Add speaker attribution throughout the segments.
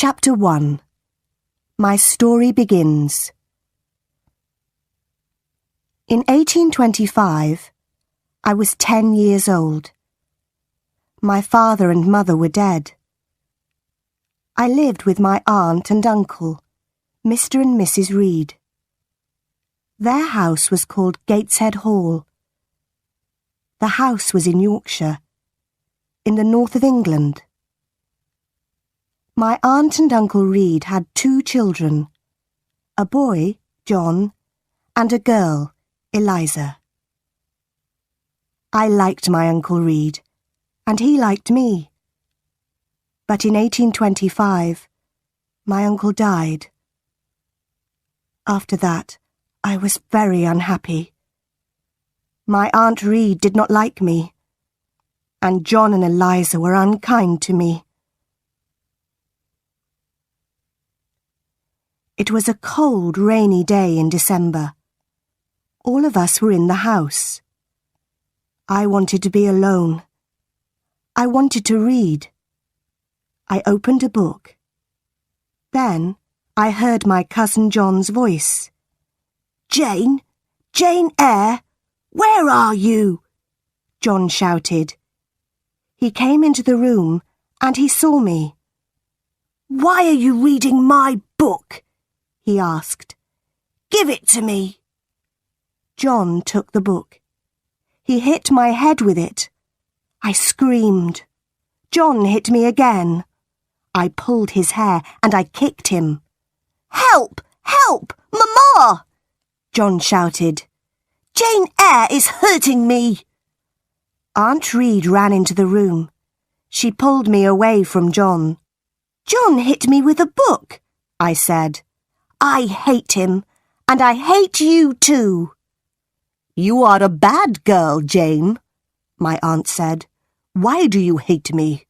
Speaker 1: Chapter 1. My story begins. In 1825, I was 10 years old. My father and mother were dead. I lived with my aunt and uncle, Mr. and Mrs. Reed. Their house was called Gateshead Hall. The house was in Yorkshire, in the north of England. My aunt and Uncle Reed had 2 children, a boy, John, and a girl, Eliza. I liked my Uncle Reed, and he liked me. But in 1825, my uncle died. After that, I was very unhappy. My Aunt Reed did not like me, and John and Eliza were unkind to me. It was a cold, rainy day in December. All of us were in the house. I wanted to be alone. I wanted to read. I opened a book. Then I heard my cousin John's voice. "Jane! Jane Eyre! Where are you?" John shouted. He came into the room and he saw me. "Why are you reading my book?" he asked. "Give it to me." John took the book. He hit my head with it. I screamed. John hit me again. I pulled his hair and I kicked him. "Help! Help! Mama!" John shouted. "Jane Eyre is hurting me." Aunt Reed ran into the room. She pulled me away from John. "John hit me with a book," I said. "I hate him, and I hate you too." "You are a bad girl, Jane," my aunt said. "Why do you hate me?"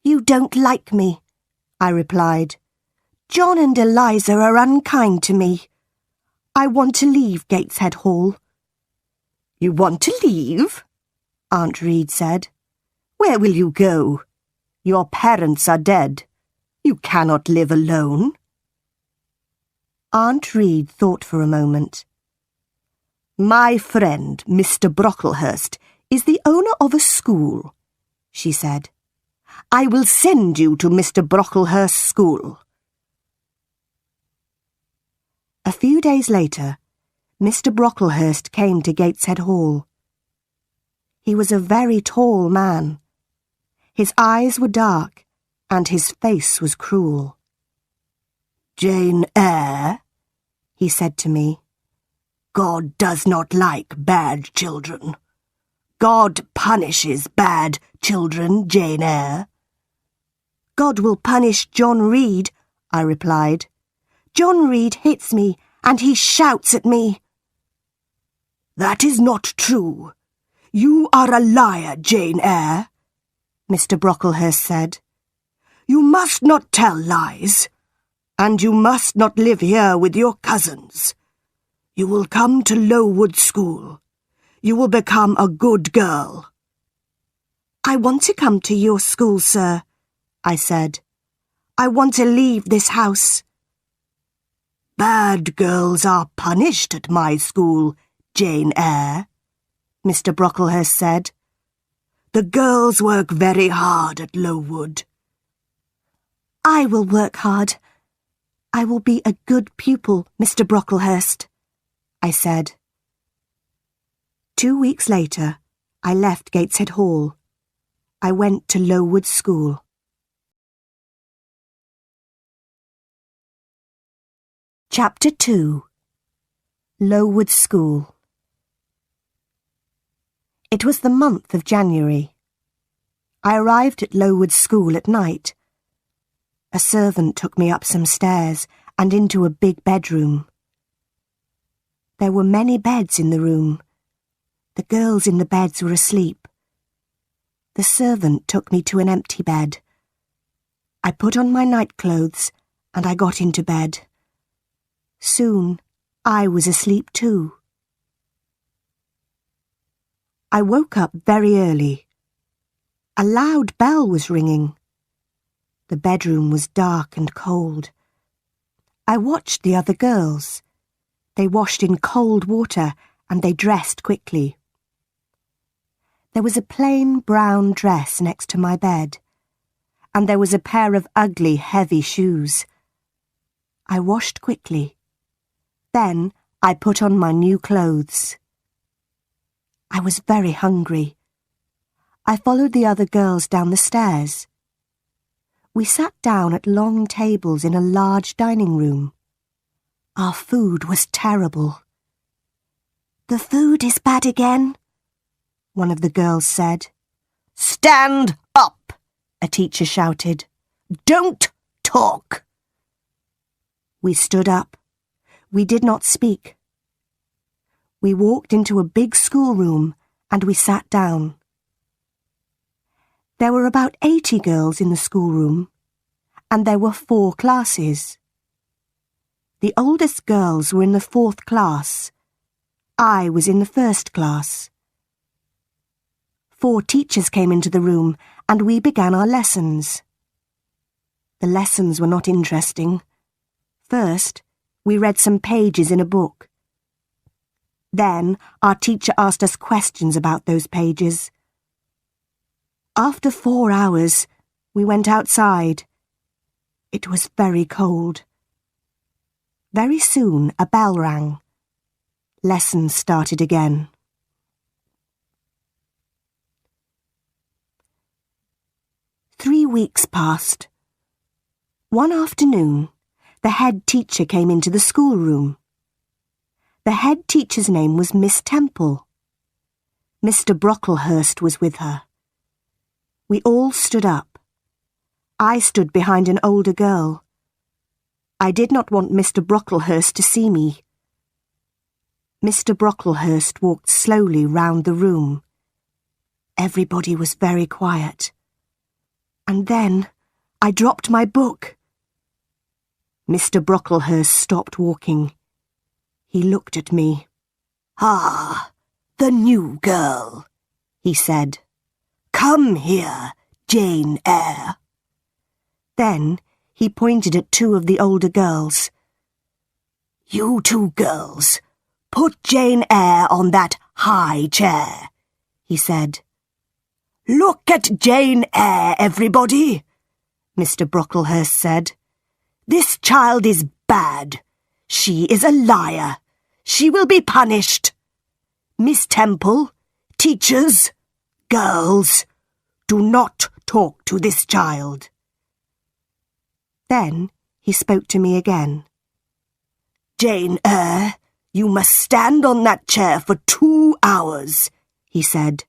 Speaker 1: "You don't like me," I replied. "John and Eliza are unkind to me. I want to leave Gateshead Hall." "You want to leave?" Aunt Reed said. "Where will you go? Your parents are dead. You cannot live alone." Aunt Reed thought for a moment. "My friend, Mr. Brocklehurst, is the owner of a school," she said. "I will send you to Mr. Brocklehurst's school." A few days later, Mr. Brocklehurst came to Gateshead Hall. He was a very tall man. His eyes were dark, and his face was cruel. "Jane Eyre," he said to me, "God does not like bad children. God punishes bad children, Jane Eyre." "God will punish John Reed," I replied. "John Reed hits me and he shouts at me." "That is not true. You are a liar, Jane Eyre," Mr. Brocklehurst said. "You must not tell lies. And you must not live here with your cousins. You will come to Lowood School. You will become a good girl." "I want to come to your school, sir," I said. "I want to leave this house." "Bad girls are punished at my school, Jane Eyre," Mr. Brocklehurst said. "The girls work very hard at Lowood." "I will work hard. I will be a good pupil, Mr. Brocklehurst," I said. 2 weeks later, I left Gateshead Hall. I went to Lowood School. Chapter 2. Lowood School. It was the month of January. I arrived at Lowood School at night. A servant took me up some stairs and into a big bedroom. There were many beds in the room. The girls in the beds were asleep. The servant took me to an empty bed. I put on my nightclothes and I got into bed. Soon I was asleep too. I woke up very early. A loud bell was ringing. The bedroom was dark and cold. I watched the other girls. They washed in cold water and they dressed quickly. There was a plain brown dress next to my bed, and there was a pair of ugly, heavy shoes. I washed quickly. Then I put on my new clothes. I was very hungry. I followed the other girls down the stairs. We sat down at long tables in a large dining room. Our food was terrible. "The food is bad again," one of the girls said. "Stand up," a teacher shouted. "Don't talk." We stood up. We did not speak. We walked into a big schoolroom and we sat down. There were about 80 girls in the schoolroom, and there were 4 classes. The oldest girls were in the 4th class. I was in the 1st class. 4 teachers came into the room, and we began our lessons. The lessons were not interesting. First, we read some pages in a book. Then, our teacher asked us questions about those pages. After 4 hours, we went outside. It was very cold. Very soon, a bell rang. Lessons started again. Three weeks passed. One afternoon, the head teacher came into the schoolroom. The head teacher's name was Miss Temple. Mr. Brocklehurst was with her. We all stood up. I stood behind an older girl. I did not want Mr. Brocklehurst to see me. Mr. Brocklehurst walked slowly round the room. Everybody was very quiet. And then I dropped my book. Mr. Brocklehurst stopped walking. He looked at me. "Ah, the new girl," he said. "Come here, Jane Eyre." Then he pointed at 2 of the older girls. "You 2 girls, put Jane Eyre on that high chair," he said. "Look at Jane Eyre, everybody," Mr. Brocklehurst said. "This child is bad. She is a liar. She will be punished. Miss Temple, teachers, girls, do not talk to this child." Then he spoke to me again. "Jane Eyre, you must stand on that chair for 2 hours," he said.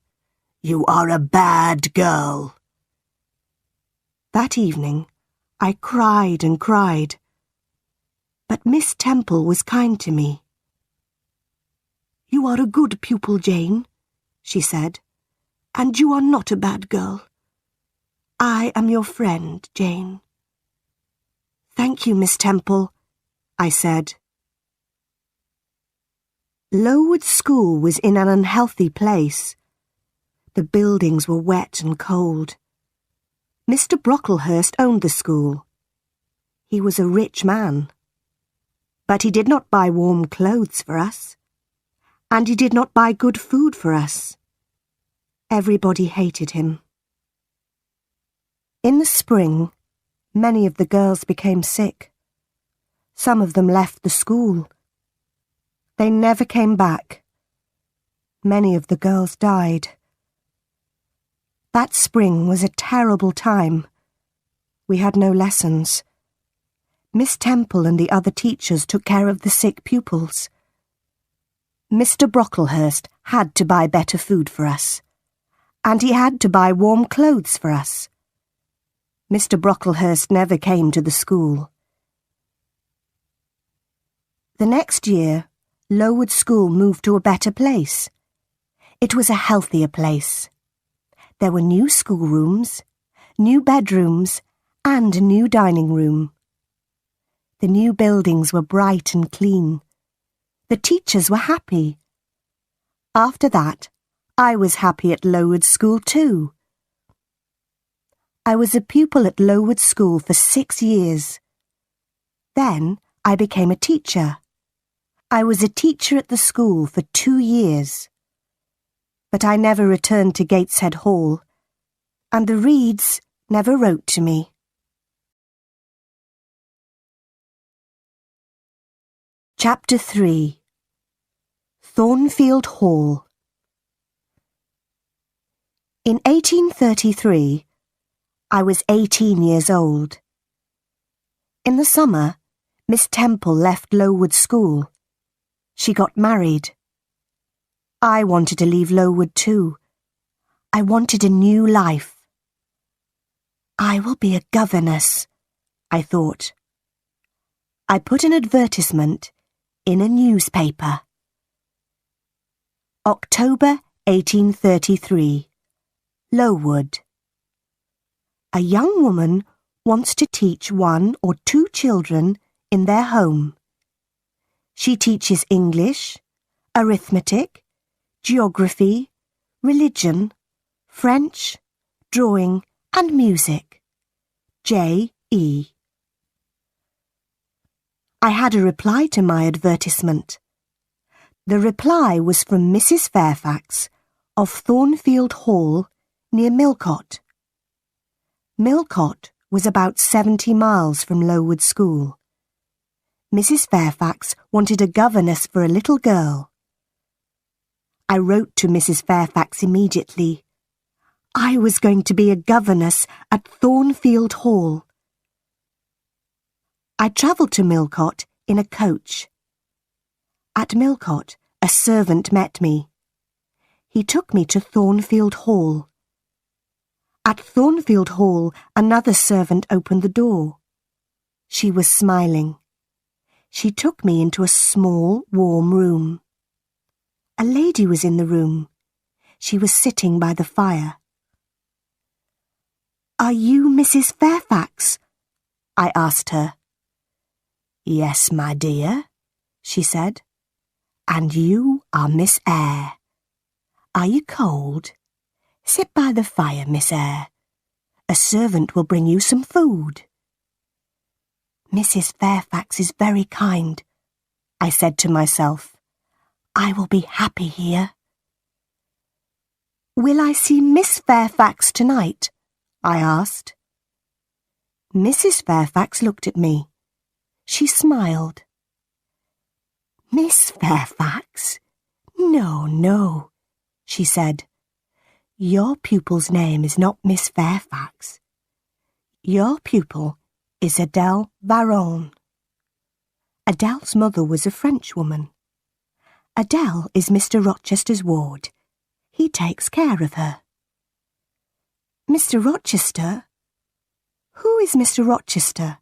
Speaker 1: "You are a bad girl." That evening, I cried and cried. But Miss Temple was kind to me. "You are a good pupil, Jane," she said, "and you are not a bad girl. I am your friend, Jane." "Thank you, Miss Temple," I said. Lowood School was in an unhealthy place. The buildings were wet and cold. Mr. Brocklehurst owned the school. He was a rich man. But he did not buy warm clothes for us. And he did not buy good food for us. Everybody hated him. In the spring, many of the girls became sick. Some of them left the school. They never came back. Many of the girls died. That spring was a terrible time. We had no lessons. Miss Temple and the other teachers took care of the sick pupils. Mr. Brocklehurst had to buy better food for us, and he had to buy warm clothes for us. Mr. Brocklehurst never came to the school. The next year, Lowood School moved to a better place. It was a healthier place. There were new schoolrooms, new bedrooms, and a new dining room. The new buildings were bright and clean. The teachers were happy. After that, I was happy at Lowood School too. I was a pupil at Lowood School for 6 years. Then I became a teacher. I was a teacher at the school for 2 years. But I never returned to Gateshead Hall, and the Reeds never wrote to me. Chapter 3. Thornfield Hall. In 1833, I was 18 years old. In the summer, Miss Temple left Lowood School. She got married. I wanted to leave Lowood too. I wanted a new life. I will be a governess, I thought. I put an advertisement in a newspaper. October 1833. Lowood. A young woman wants to teach 1 or 2 children in their home. She teaches English, arithmetic, geography, religion, French, drawing and music. J.E. I had a reply to my advertisement. The reply was from Mrs. Fairfax of Thornfield Hall near Millcote. Millcote was about 70 miles from Lowood School. Mrs. Fairfax wanted a governess for a little girl. I wrote to Mrs. Fairfax immediately. I was going to be a governess at Thornfield Hall. I travelled to Millcote in a coach. At Millcote, a servant met me. He took me to Thornfield Hall. At Thornfield Hall, another servant opened the door. She was smiling. She took me into a small, warm room. A lady was in the room. She was sitting by the fire. "Are you Mrs. Fairfax?" I asked her. "Yes, my dear," she said. "And you are Miss Eyre. Are you cold? Sit by the fire, Miss Eyre. A servant will bring you some food." "Mrs. Fairfax is very kind," I said to myself. "I will be happy here." "Will I see Miss Fairfax tonight?" I asked. Mrs. Fairfax looked at me. She smiled. "Miss Fairfax? No, no," she said. "Your pupil's name is not Miss Fairfax. Your pupil is Adele Varon." Adele's mother was a Frenchwoman. Adele is Mr. Rochester's ward. He takes care of her. "Mr. Rochester? Who is Mr. Rochester?"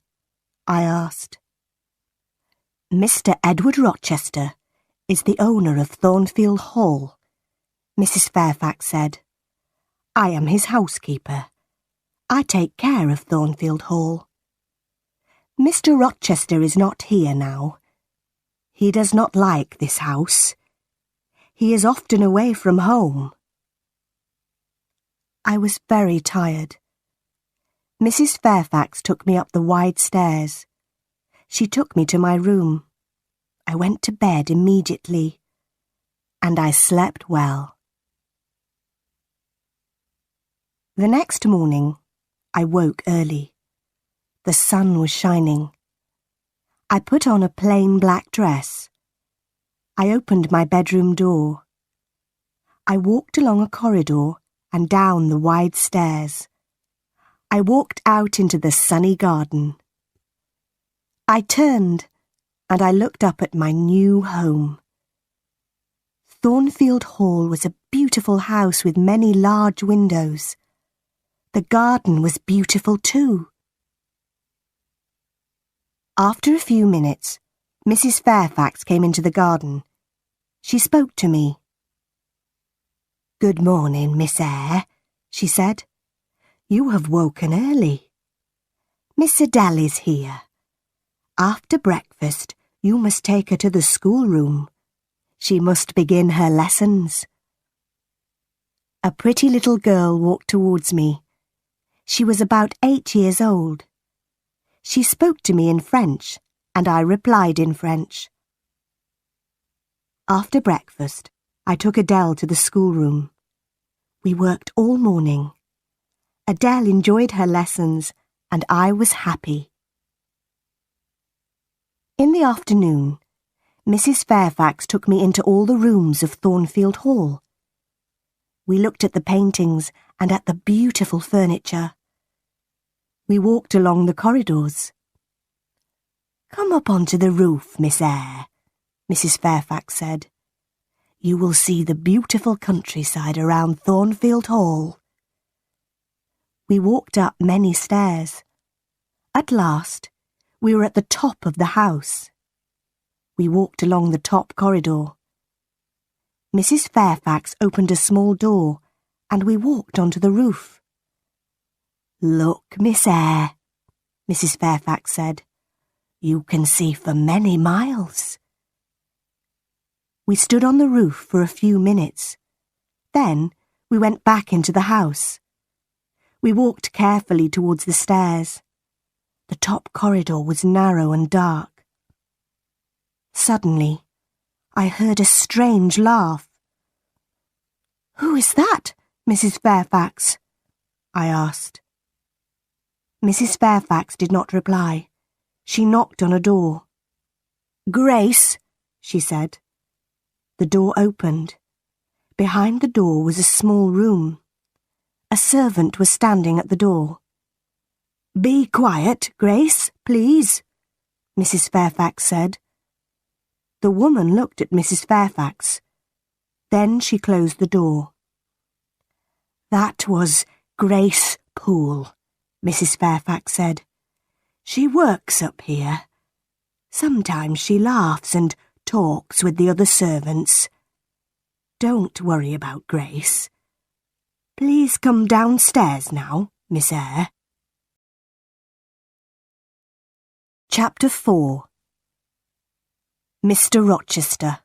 Speaker 1: I asked. "Mr. Edward Rochester is the owner of Thornfield Hall," Mrs. Fairfax said. "I am his housekeeper. I take care of Thornfield Hall. Mr. Rochester is not here now. He does not like this house. He is often away from home." I was very tired. Mrs. Fairfax took me up the wide stairs. She took me to my room. I went to bed immediately, and I slept well. The next morning, I woke early. The sun was shining. I put on a plain black dress. I opened my bedroom door. I walked along a corridor and down the wide stairs. I walked out into the sunny garden. I turned and I looked up at my new home. Thornfield Hall was a beautiful house with many large windows. The garden was beautiful too. After a few minutes, Mrs. Fairfax came into the garden. She spoke to me. "Good morning, Miss Eyre," she said. "You have woken early. Miss Adele is here. After breakfast, you must take her to the schoolroom. She must begin her lessons." A pretty little girl walked towards me. She was about 8 years old. She spoke to me in French, and I replied in French. After breakfast, I took Adele to the schoolroom. We worked all morning. Adele enjoyed her lessons, and I was happy. In the afternoon, Mrs. Fairfax took me into all the rooms of Thornfield Hall. We looked at the paintings and at the beautiful furniture. We walked along the corridors. "Come up onto the roof, Miss Eyre," Mrs. Fairfax said. "You will see the beautiful countryside around Thornfield Hall." We walked up many stairs. At last, we were at the top of the house. We walked along the top corridor. Mrs. Fairfax opened a small door, and we walked onto the roof. "Look, Miss Eyre," Mrs. Fairfax said. "You can see for many miles." We stood on the roof for a few minutes. Then we went back into the house. We walked carefully towards the stairs. The top corridor was narrow and dark. Suddenly, I heard a strange laugh. "Who is that, Mrs. Fairfax?" I asked. Mrs. Fairfax did not reply. She knocked on a door. "Grace," she said. The door opened. Behind the door was a small room. A servant was standing at the door. "Be quiet, Grace, please," Mrs. Fairfax said. The woman looked at Mrs. Fairfax. Then she closed the door. "That was Grace Poole," Mrs. Fairfax said. "She works up here. Sometimes she laughs and talks with the other servants. Don't worry about Grace. Please come downstairs now, Miss Eyre." Chapter 4. Mr. Rochester.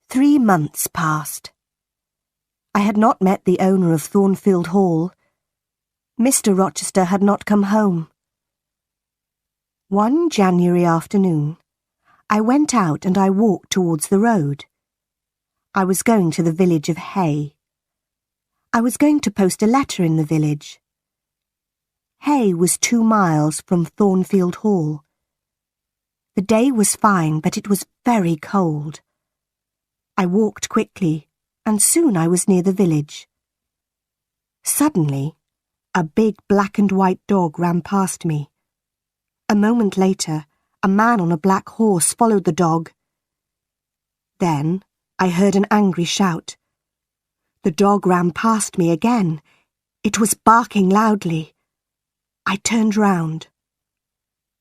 Speaker 1: 3 months passed. I had not met the owner of Thornfield Hall. Mr. Rochester had not come home. One January afternoon, I went out and I walked towards the road. I was going to the village of Hay. I was going to post a letter in the village. Hay was 2 miles from Thornfield Hall. The day was fine, but it was very cold. I walked quickly, and soon I was near the village. Suddenly, a big black and white dog ran past me. A moment later, a man on a black horse followed the dog. Then I heard an angry shout. The dog ran past me again. It was barking loudly. I turned round.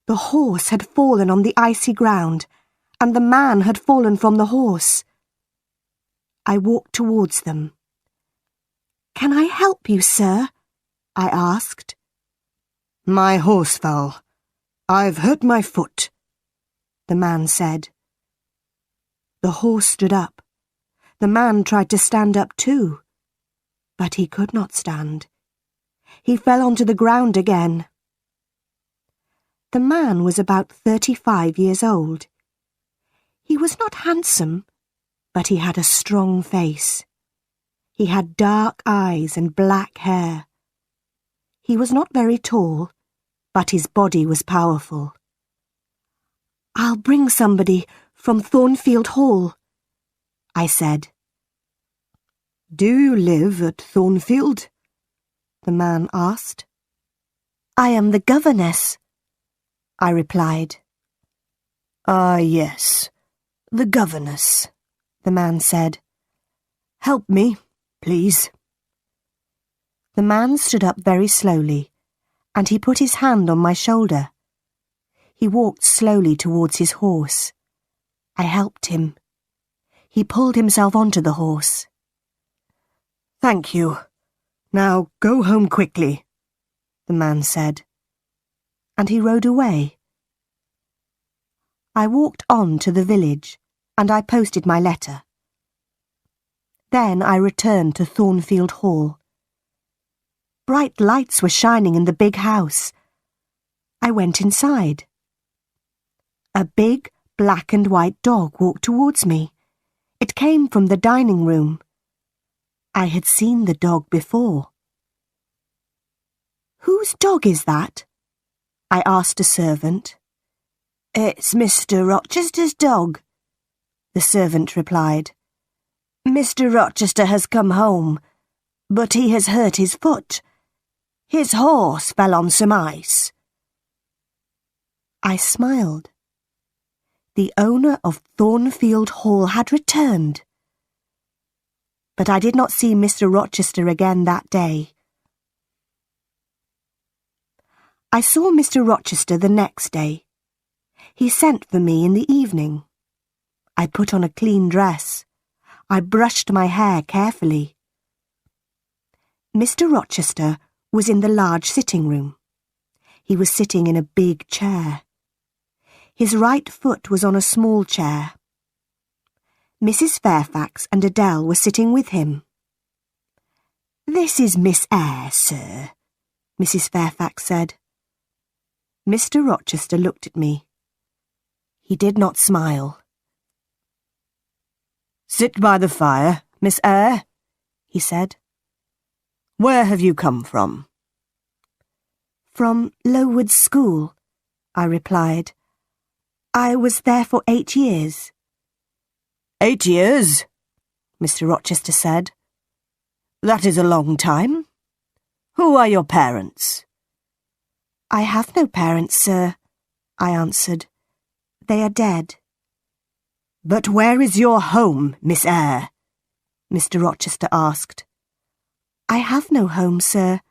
Speaker 1: The horse had fallen on the icy ground, and the man had fallen from the horse. I walked towards them. "Can I help you, sir?" I asked. "My horse fell. I've hurt my foot," the man said. The horse stood up. The man tried to stand up too, but he could not stand. He fell onto the ground again. The man was about 35 years old. He was not handsome, but he had a strong face. He had dark eyes and black hair. He was not very tall, but his body was powerful. "I'll bring somebody from Thornfield Hall," I said. "Do you live at Thornfield?" the man asked. "I am the governess," I replied. "Ah, yes, the governess," the man said. "Help me, please." The man stood up very slowly, and he put his hand on my shoulder. He walked slowly towards his horse. I helped him. He pulled himself onto the horse. "Thank you. Now go home quickly," the man said. And he rode away. I walked on to the village, and I posted my letter. Then I returned to Thornfield Hall. Bright lights were shining in the big house. I went inside. A big black and white dog walked towards me. It came from the dining room. I had seen the dog before. "Whose dog is that?" I asked a servant. "It's Mr Rochester's dog," the servant replied. "Mr Rochester has come home, but he has hurt his foot. His horse fell on some ice." I smiled. The owner of Thornfield Hall had returned. But I did not see Mr Rochester again that day. I saw Mr Rochester the next day. He sent for me in the evening. I put on a clean dress. I brushed my hair carefully. Mr Rochester was in the large sitting room. He was sitting in a big chair. His right foot was on a small chair. Mrs Fairfax and Adele were sitting with him. "This is Miss Eyre, sir," Mrs Fairfax said. Mr Rochester looked at me. He did not smile. "Sit by the fire, Miss Eyre," he said. "Where have you come from?" "From Lowood School," I replied. "I was there for 8 years." "8 years?" Mr Rochester said. "That is a long time. Who are your parents?" "I have no parents, sir," I answered. "They are dead." "But where is your home, Miss Eyre?" Mr Rochester asked. "I have no home, sir.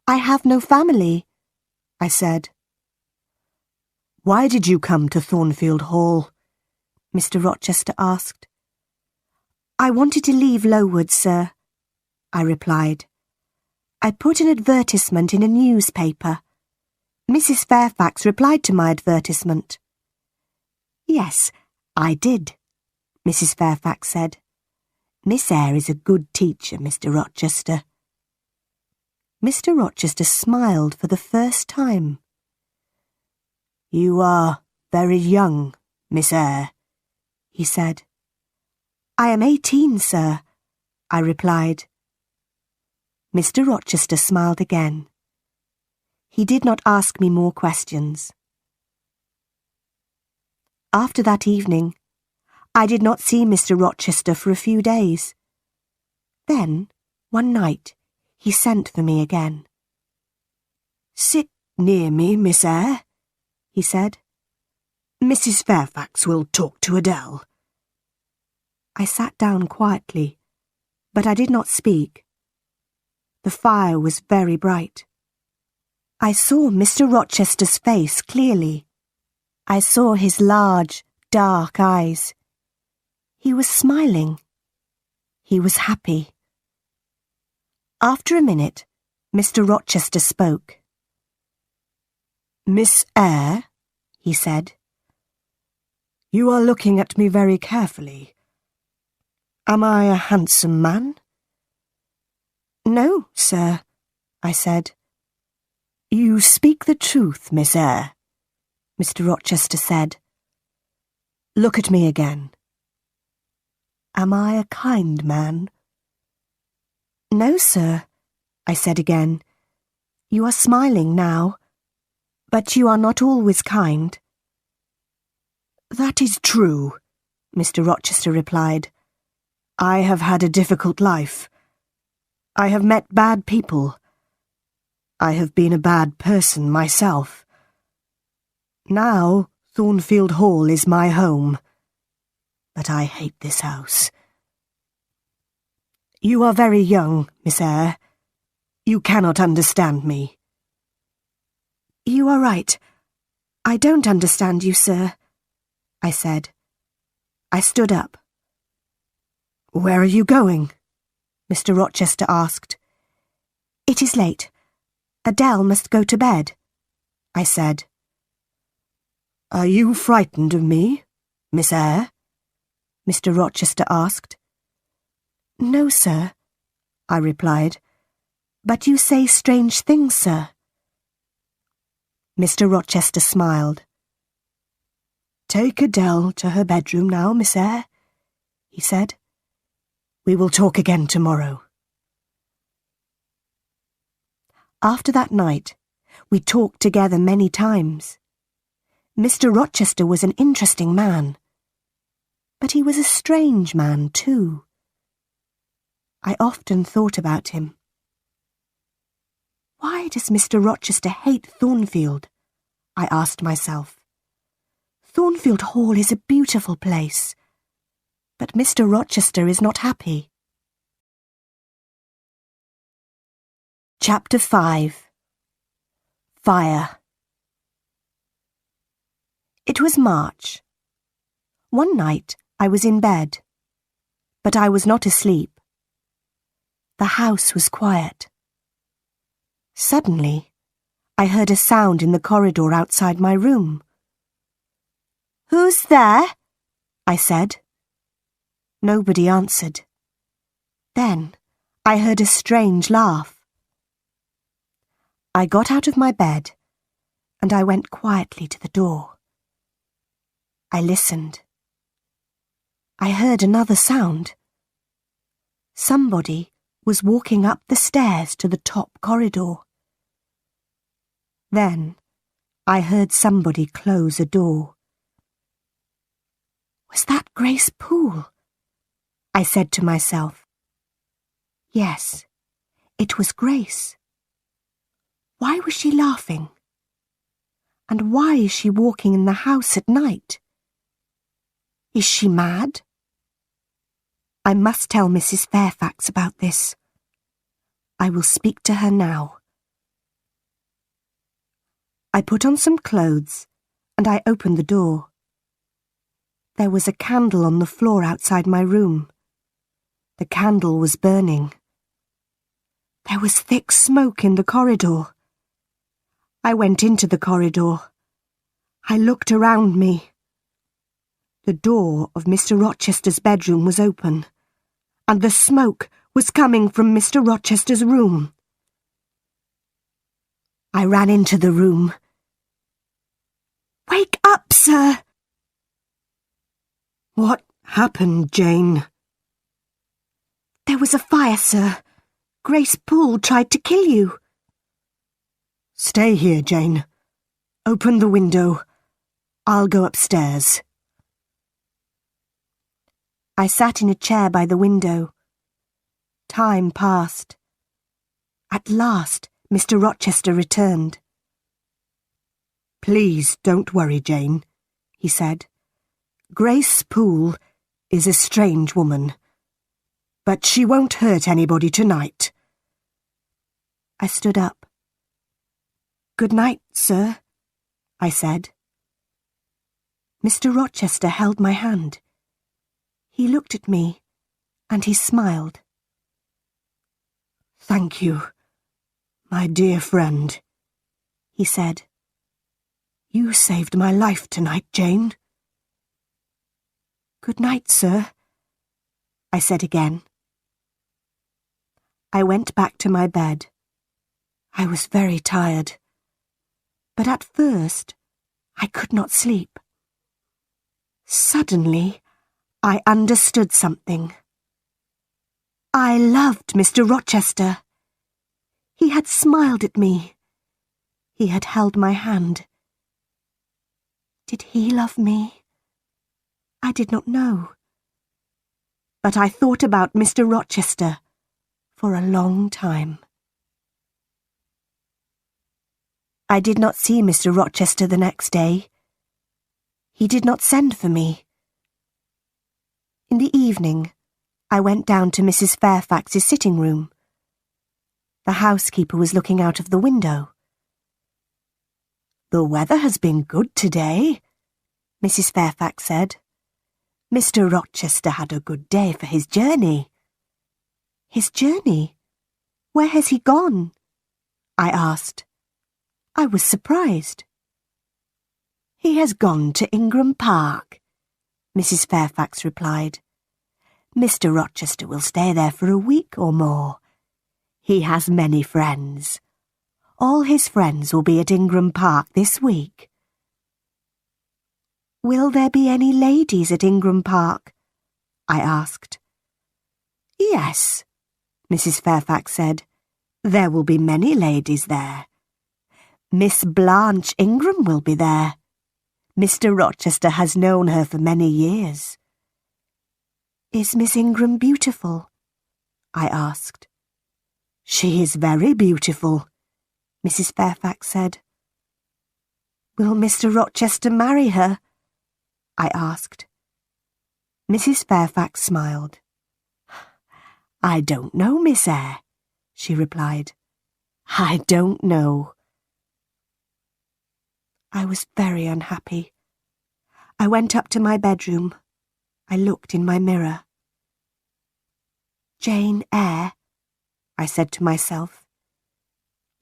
Speaker 1: I have no family," I said. "Why did you come to Thornfield Hall?" Mr Rochester asked. "I wanted to leave Lowood, sir," I replied. "I put an advertisement in a newspaper. Mrs Fairfax replied to my advertisement." "Yes, I did," Mrs Fairfax said. "Miss Eyre is a good teacher, Mr Rochester." Mr Rochester smiled for the first time. "You are very young, Miss Eyre," he said. "I am 18, sir," I replied. Mr Rochester smiled again. He did not ask me more questions. After that evening, I did not see Mr Rochester for a few days. Then, one night, he sent for me again. "Sit near me, Miss Eyre," he said. "Mrs Fairfax will talk to Adele." I sat down quietly, but I did not speak. The fire was very bright. I saw Mr Rochester's face clearly. I saw his large, dark eyes. He was smiling. He was happy. After a minute, Mr Rochester spoke. "Miss Eyre," he said, "you are looking at me very carefully. Am I a handsome man?" "No, sir," I said. "You speak the truth, Miss Eyre," Mr Rochester said. "Look at me again. Am I a kind man?" "No, sir," I said again. "You are smiling now, but you are not always kind." "That is true," Mr Rochester replied. "I have had a difficult life. I have met bad people. I have been a bad person myself. Now Thornfield Hall is my home, but I hate this house. You are very young, Miss Eyre. You cannot understand me." "You are right. I don't understand you, sir," I said. I stood up. "Where are you going?" Mr Rochester asked. "It is late. Adele must go to bed," I said. "Are you frightened of me, Miss Eyre?" Mr Rochester asked. "No, sir," I replied, But you say strange things, sir. Mr. Rochester smiled. Take Adele to her bedroom now, Miss Eyre, he said. We will talk again tomorrow. After that night, we talked together many times. Mr. Rochester was an interesting man, but he was a strange man too. I often thought about him. Why does Mr. Rochester hate Thornfield? I asked myself. Thornfield Hall is a beautiful place, but Mr. Rochester is not happy. Chapter 5. Fire. It was March. One night I was in bed, but I was not asleep. The house was quiet. Suddenly, I heard a sound in the corridor outside my room. Who's there? I said. Nobody answered. Then I heard a strange laugh. I got out of my bed and I went quietly to the door. I listened. I heard another sound. Somebody was walking up the stairs to the top corridor. Then I heard somebody close a door. Was that Grace Poole? I said to myself. Yes, it was Grace. Why was she laughing? And why is she walking in the house at night? Is she mad? I must tell Mrs. Fairfax about this. I will speak to her now. I put on some clothes and I opened the door. There was a candle on the floor outside my room. The candle was burning. There was thick smoke in the corridor. I went into the corridor. I looked around me. The door of Mr. Rochester's bedroom was open, and the smoke was coming from Mr. Rochester's room. I ran into the room. Wake up, sir! What happened, Jane? There was a fire, sir. Grace Poole tried to kill you. Stay here, Jane. Open the window. I'll go upstairs. I sat in a chair by the window. Time passed. At last, Mr. Rochester returned. Please don't worry, Jane, he said. Grace Poole is a strange woman, but she won't hurt anybody tonight. I stood up. Good night, sir, I said. Mr. Rochester held my hand. He looked at me, and he smiled. Thank you, my dear friend, he said. You saved my life tonight, Jane. Good night, sir, I said again. I went back to my bed. I was very tired, but at first I could not sleep. Suddenly, I understood something. I loved Mr. Rochester. He had smiled at me. He had held my hand. Did he love me? I did not know. But I thought about Mr. Rochester for a long time. I did not see Mr. Rochester the next day. He did not send for me. In the evening, I went down to Mrs. Fairfax's sitting room. The housekeeper was looking out of the window. The weather has been good today, Mrs. Fairfax said. Mr. Rochester had a good day for his journey. His journey? Where has he gone? I asked. I was surprised. He has gone to Ingram Park, Mrs. Fairfax replied. Mr. Rochester will stay there for a week or more. He has many friends. All his friends will be at Ingram Park this week. Will there be any ladies at Ingram Park? I asked. Yes, Mrs. Fairfax said. There will be many ladies there. Miss Blanche Ingram will be there. Mr. Rochester has known her for many years. Is Miss Ingram beautiful? I asked. She is very beautiful, Mrs. Fairfax said. Will Mr. Rochester marry her? I asked. Mrs. Fairfax smiled. I don't know, Miss Eyre, she replied. I don't know. I was very unhappy. I went up to my bedroom. I looked in my mirror. Jane Eyre, I said to myself,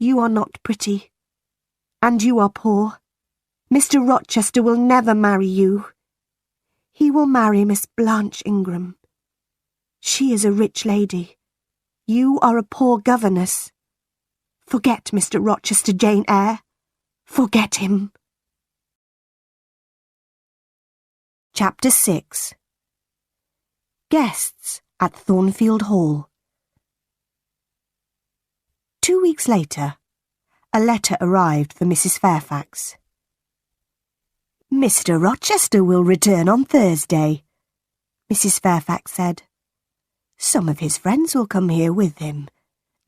Speaker 1: you are not pretty, and you are poor. Mr. Rochester will never marry you. He will marry Miss Blanche Ingram. She is a rich lady. You are a poor governess. Forget Mr. Rochester, Jane Eyre. Forget him. Chapter 6. Guests at Thornfield Hall. 2 weeks later, a letter arrived for Mrs. Fairfax. Mr. Rochester will return on Thursday, Mrs. Fairfax said. Some of his friends will come here with him.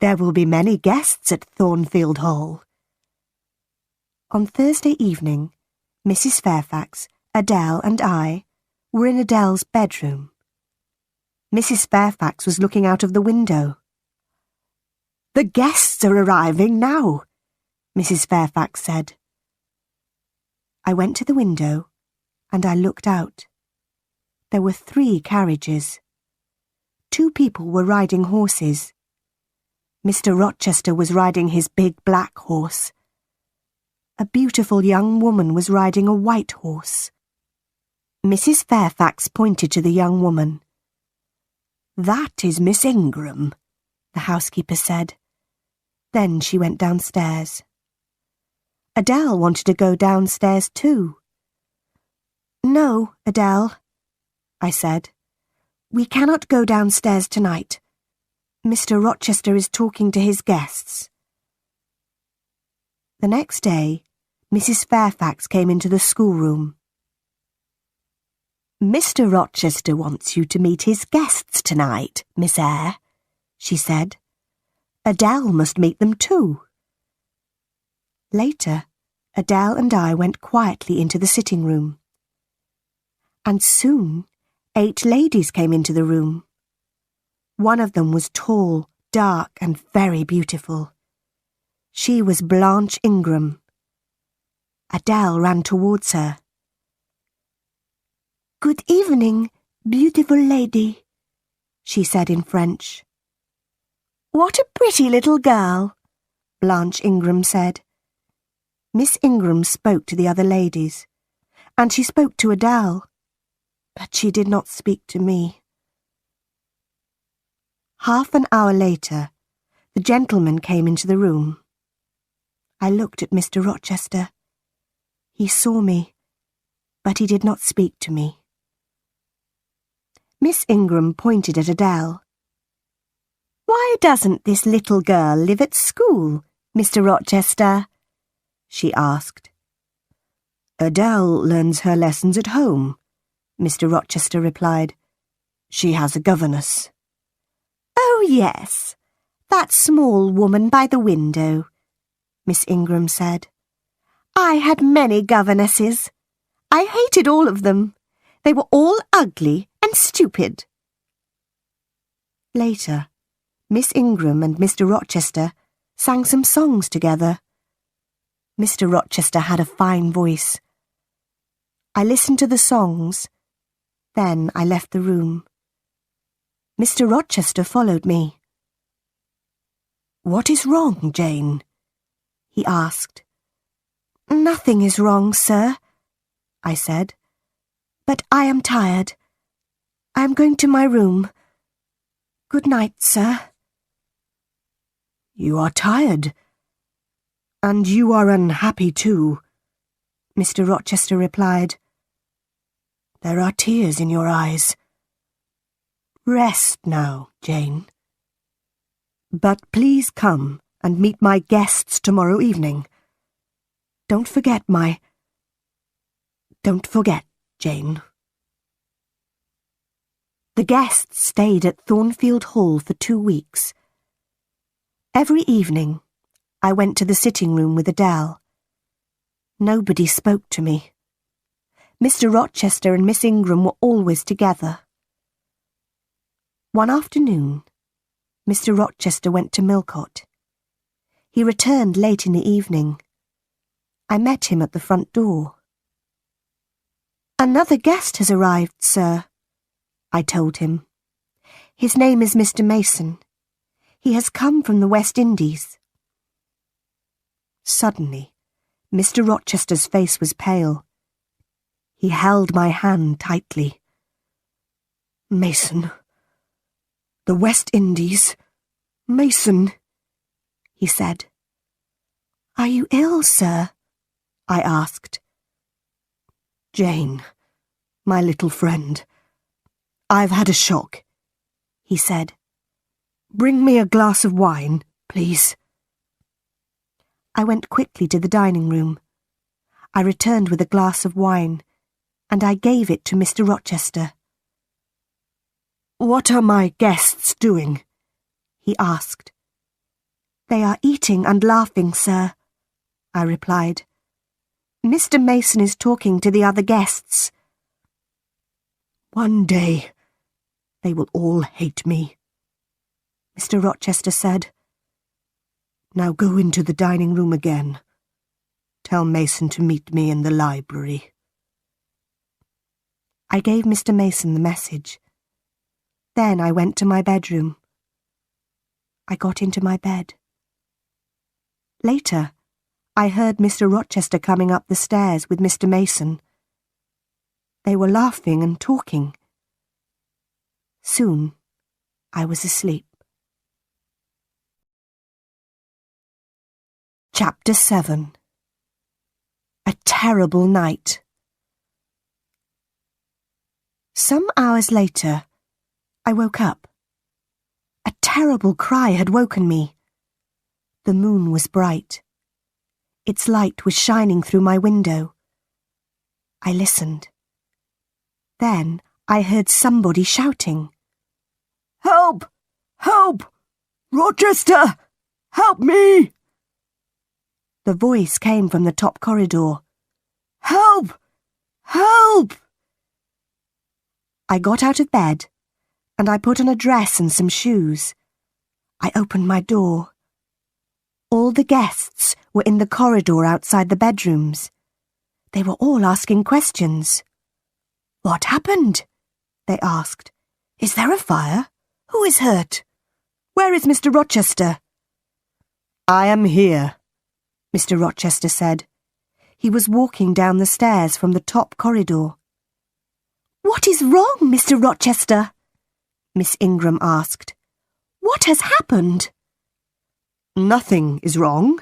Speaker 1: There will be many guests at Thornfield Hall. On Thursday evening, Mrs. Fairfax, Adele and I were in Adele's bedroom. Mrs. Fairfax was looking out of the window. The guests are arriving now, Mrs. Fairfax said. I went to the window and I looked out. There were 3 carriages. 2 people were riding horses. Mr. Rochester was riding his big black horse. A beautiful young woman was riding a white horse. Mrs. Fairfax pointed to the young woman. That is Miss Ingram, the housekeeper said. Then she went downstairs. Adele wanted to go downstairs too. No, Adele, I said. We cannot go downstairs tonight. Mr. Rochester is talking to his guests. The next day, Mrs. Fairfax came into the schoolroom. Mr. Rochester wants you to meet his guests tonight, Miss Eyre, she said. Adele must meet them too. Later, Adele and I went quietly into the sitting room. And soon, 8 ladies came into the room. One of them was tall, dark, and very beautiful. She was Blanche Ingram. Adele ran towards her. Good evening, beautiful lady, she said in French. What a pretty little girl, Blanche Ingram said. Miss Ingram spoke to the other ladies, and she spoke to Adele, but she did not speak to me. Half an hour later, the gentleman came into the room. I looked at Mr. Rochester. He saw me, but he did not speak to me. Miss Ingram pointed at Adele. Why doesn't this little girl live at school, Mr. Rochester? She asked. Adele learns her lessons at home, Mr. Rochester replied. She has a governess. Oh, yes, that small woman by the window, Miss Ingram said. I had many governesses. I hated all of them. They were all ugly and stupid. Later, Miss Ingram and Mr. Rochester sang some songs together. Mr. Rochester had a fine voice. I listened to the songs. Then I left the room. Mr. Rochester followed me. What is wrong, Jane? He asked. Nothing is wrong, sir, I said. But I am tired. I am going to my room. Good night, sir. You are tired. And you are unhappy too, Mr. Rochester replied. There are tears in your eyes. Rest now, Jane. But please come and meet my guests tomorrow evening. Don't forget, Jane. The guests stayed at Thornfield Hall for 2 weeks. Every evening, I went to the sitting room with Adele. Nobody spoke to me. Mr. Rochester and Miss Ingram were always together. One afternoon, Mr. Rochester went to Millcote. He returned late in the evening. I met him at the front door. Another guest has arrived, sir, I told him. His name is Mr. Mason. He has come from the West Indies. Suddenly, Mr. Rochester's face was pale. He held my hand tightly. Mason. The West Indies. Mason, he said. Are you ill, sir? I asked. Jane, my little friend. I've had a shock, he said. Bring me a glass of wine, please. I went quickly to the dining room. I returned with a glass of wine, and I gave it to Mr. Rochester. What are my guests doing? He asked. They are eating and laughing, sir, I replied. Mr. Mason is talking to the other guests. One day, they will all hate me, Mr. Rochester said. Now go into the dining room again. Tell Mason to meet me in the library. I gave Mr. Mason the message. Then I went to my bedroom. I got into my bed. Later, I heard Mr. Rochester coming up the stairs with Mr. Mason. They were laughing and talking. Soon, I was asleep. Chapter 7. A terrible night. Some hours later, I woke up. A terrible cry had woken me. The moon was bright. Its light was shining through my window. I listened. Then I heard somebody shouting. Help! Help! Rochester! Help me! The voice came from the top corridor. Help! Help! I got out of bed, and I put on a dress and some shoes. I opened my door. All the guests were in the corridor outside the bedrooms. They were all asking questions. What happened? They asked. Is there a fire? Who is hurt? Where is Mr. Rochester? I am here, Mr. Rochester said. He was walking down the stairs from the top corridor. What is wrong, Mr. Rochester? Miss Ingram asked. What has happened? Nothing is wrong,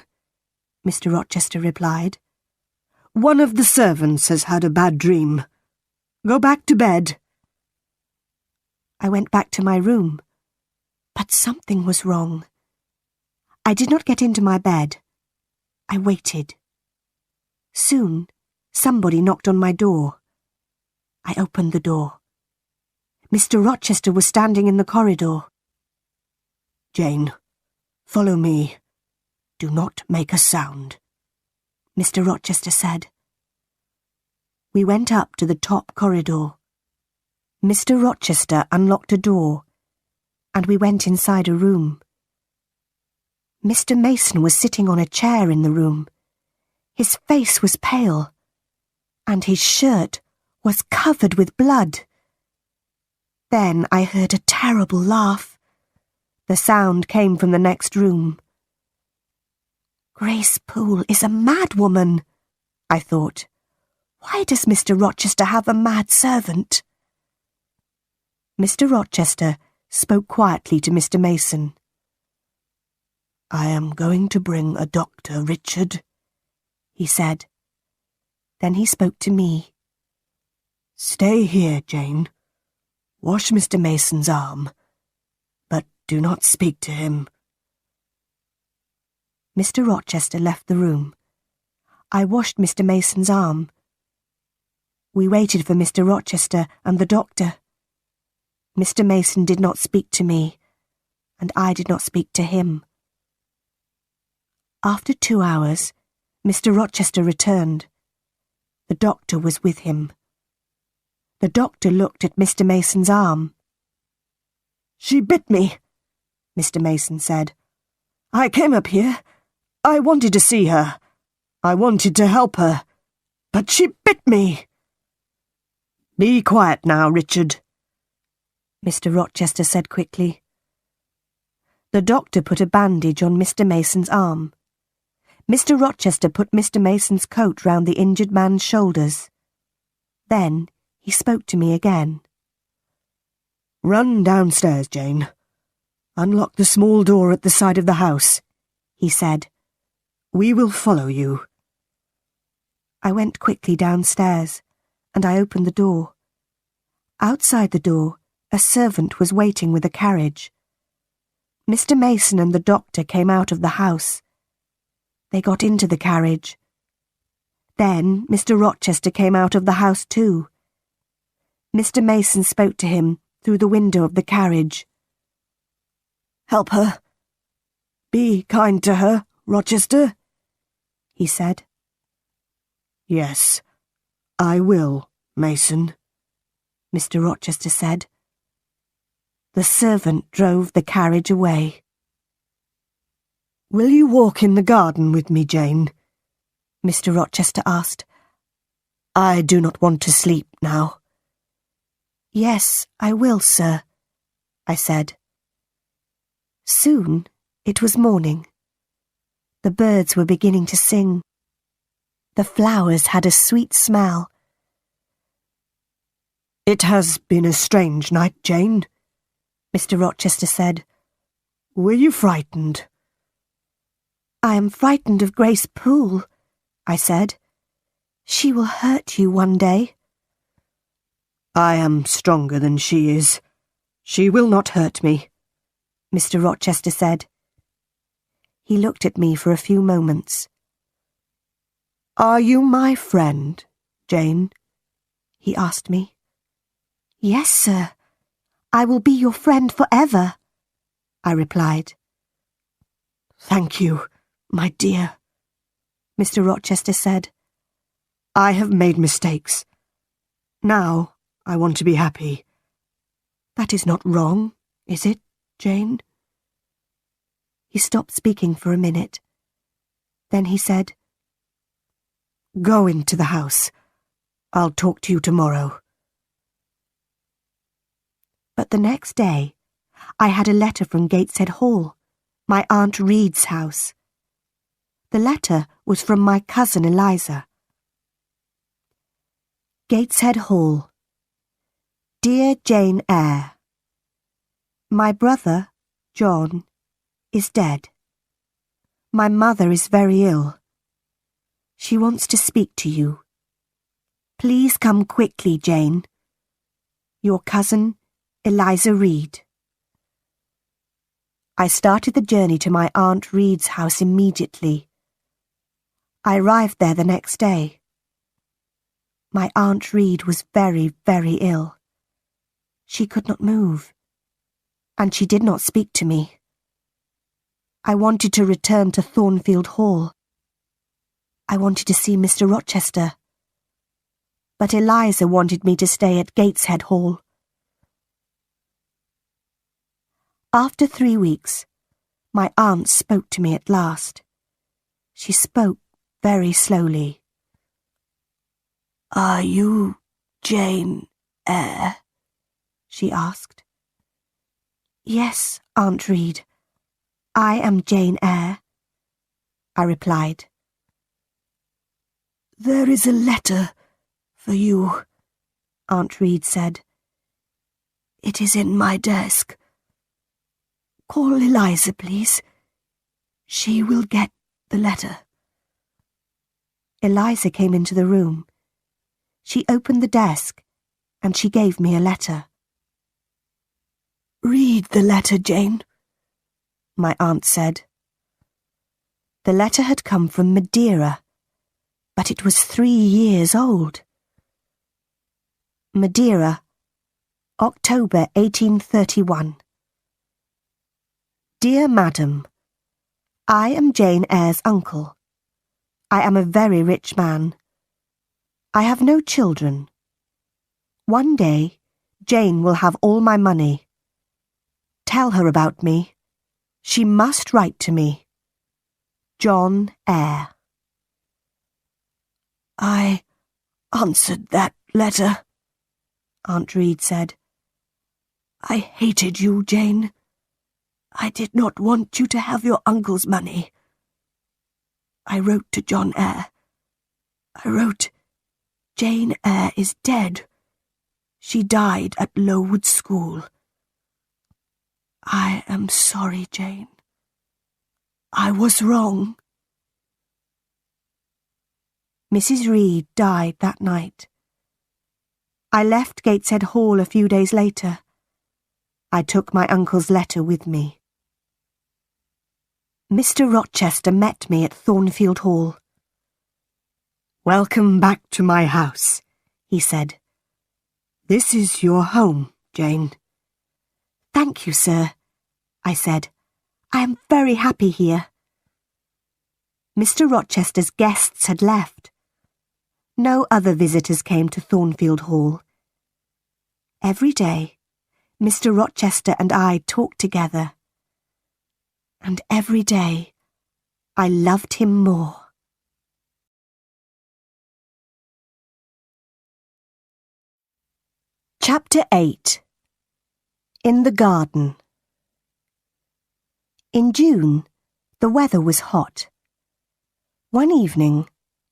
Speaker 1: Mr. Rochester replied. One of the servants has had a bad dream. Go back to bed. I went back to my room, but something was wrong. I did not get into my bed. I waited. Soon, somebody knocked on my door. I opened the door. Mr. Rochester was standing in the corridor. Jane, follow me. Do not make a sound, Mr. Rochester said. We went up to the top corridor. Mr. Rochester unlocked a door, and we went inside a room. Mr. Mason was sitting on a chair in the room. His face was pale, and his shirt was covered with blood. Then I heard a terrible laugh. The sound came from the next room. Grace Poole is a mad woman, I thought. Why does Mr. Rochester have a mad servant? Mr. Rochester spoke quietly to Mr. Mason. "I am going to bring a doctor, Richard," he said. Then he spoke to me. "Stay here, Jane. Wash Mr. Mason's arm, but do not speak to him." Mr. Rochester left the room. I washed Mr. Mason's arm. We waited for Mr. Rochester and the doctor. Mr. Mason did not speak to me, and I did not speak to him. After 2 hours, Mr. Rochester returned. The doctor was with him. The doctor looked at Mr. Mason's arm. "She bit me," Mr. Mason said. "I came up here. I wanted to see her. I wanted to help her. But she bit me." "Be quiet now, Richard," Mr. Rochester said quickly. The doctor put a bandage on Mr. Mason's arm. Mr. Rochester put Mr. Mason's coat round the injured man's shoulders. Then he spoke to me again. "Run downstairs, Jane. Unlock the small door at the side of the house," he said. "We will follow you." I went quickly downstairs, and I opened the door. Outside the door, a servant was waiting with a carriage. Mr. Mason and the doctor came out of the house. They got into the carriage. Then Mr. Rochester came out of the house too. Mr. Mason spoke to him through the window of the carriage. "Help her. Be kind to her, Rochester," he said. "Yes, I will, Mason," Mr. Rochester said. The servant drove the carriage away. "Will you walk in the garden with me, Jane?" Mr. Rochester asked. "I do not want to sleep now." "Yes, I will, sir," I said. Soon it was morning. The birds were beginning to sing. The flowers had a sweet smell. "It has been a strange night, Jane," Mr. Rochester said. "Were you frightened?" "I am frightened of Grace Poole," I said. "She will hurt you one day." "I am stronger than she is. She will not hurt me," Mr. Rochester said. He looked at me for a few moments. "Are you my friend, Jane?" he asked me. "Yes, sir. I will be your friend forever," I replied. "Thank you, my dear," Mr. Rochester said. "I have made mistakes. Now I want to be happy. That is not wrong, is it, Jane?" He stopped speaking for a minute. Then he said, "Go into the house. I'll talk to you tomorrow." But the next day, I had a letter from Gateshead Hall, my Aunt Reed's house. The letter was from my cousin Eliza. Gateshead Hall. Dear Jane Eyre, my brother, John, is dead. My mother is very ill. She wants to speak to you. Please come quickly, Jane. Your cousin, Eliza Reed. I started the journey to my Aunt Reed's house immediately. I arrived there the next day. My Aunt Reed was very, very ill. She could not move, and she did not speak to me. I wanted to return to Thornfield Hall. I wanted to see Mr. Rochester. But Eliza wanted me to stay at Gateshead Hall. After 3 weeks, my aunt spoke to me at last. She spoke very slowly. "Are you Jane Eyre?" she asked. "Yes, Aunt Reed, I am Jane Eyre," I replied. "There is a letter for you," Aunt Reed said. "It is in my desk. Call Eliza, please. She will get the letter. Eliza came into the room. She opened the desk and she gave me a letter. "Read the letter, Jane," my aunt said. The letter had come from Madeira, but it was 3 years old. Madeira, October 1831. Dear Madam, I am Jane Eyre's uncle. I am a very rich man. I have no children. One day, Jane will have all my money. Tell her about me. She must write to me. John Eyre. "I answered that letter," Aunt Reed said. "I hated you, Jane. I did not want you to have your uncle's money. I wrote to John Eyre. I wrote, 'Jane Eyre is dead. She died at Lowood School.' I am sorry, Jane. I was wrong." Mrs. Reed died that night. I left Gateshead Hall a few days later. I took my uncle's letter with me. Mr. Rochester met me at Thornfield Hall. "Welcome back to my house," he said. "This is your home, Jane." "Thank you, sir," I said. "I am very happy here." Mr. Rochester's guests had left. No other visitors came to Thornfield Hall. Every day, Mr. Rochester and I talked together. And every day, I loved him more. Chapter 8. In the Garden. In June, the weather was hot. One evening,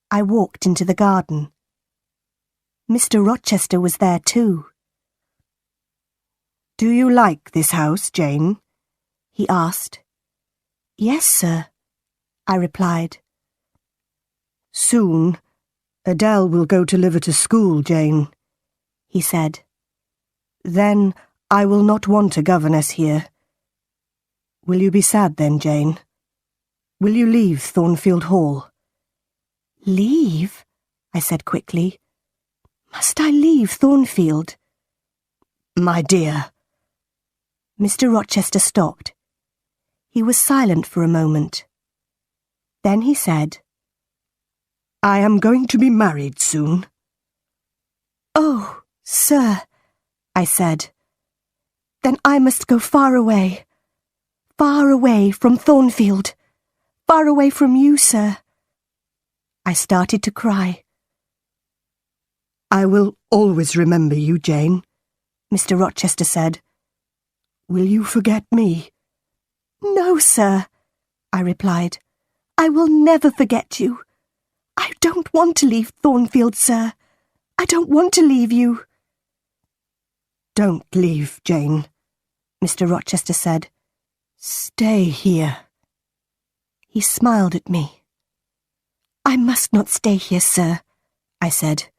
Speaker 1: I walked into the garden. Mr. Rochester was there too. "Do you like this house, Jane?" he asked. "Yes, sir," I replied. "Soon, Adele will go to live at a school, Jane," he said. "Then I will not want a governess here. Will you be sad then, Jane? Will you leave Thornfield Hall?" "Leave?" I said quickly. "Must I leave Thornfield?" "My dear." Mr. Rochester stopped. He was silent for a moment. Then he said, "I am going to be married soon." "Oh, sir," I said. "Then I must go far away from Thornfield, far away from you, sir." I started to cry. "I will always remember you, Jane," Mr. Rochester said. "Will you forget me?" "No, sir," I replied. "I will never forget you. I don't want to leave Thornfield, sir. I don't want to leave you." "Don't leave, Jane," Mr. Rochester said. "Stay here." He smiled at me. "I must not stay here, sir," I said.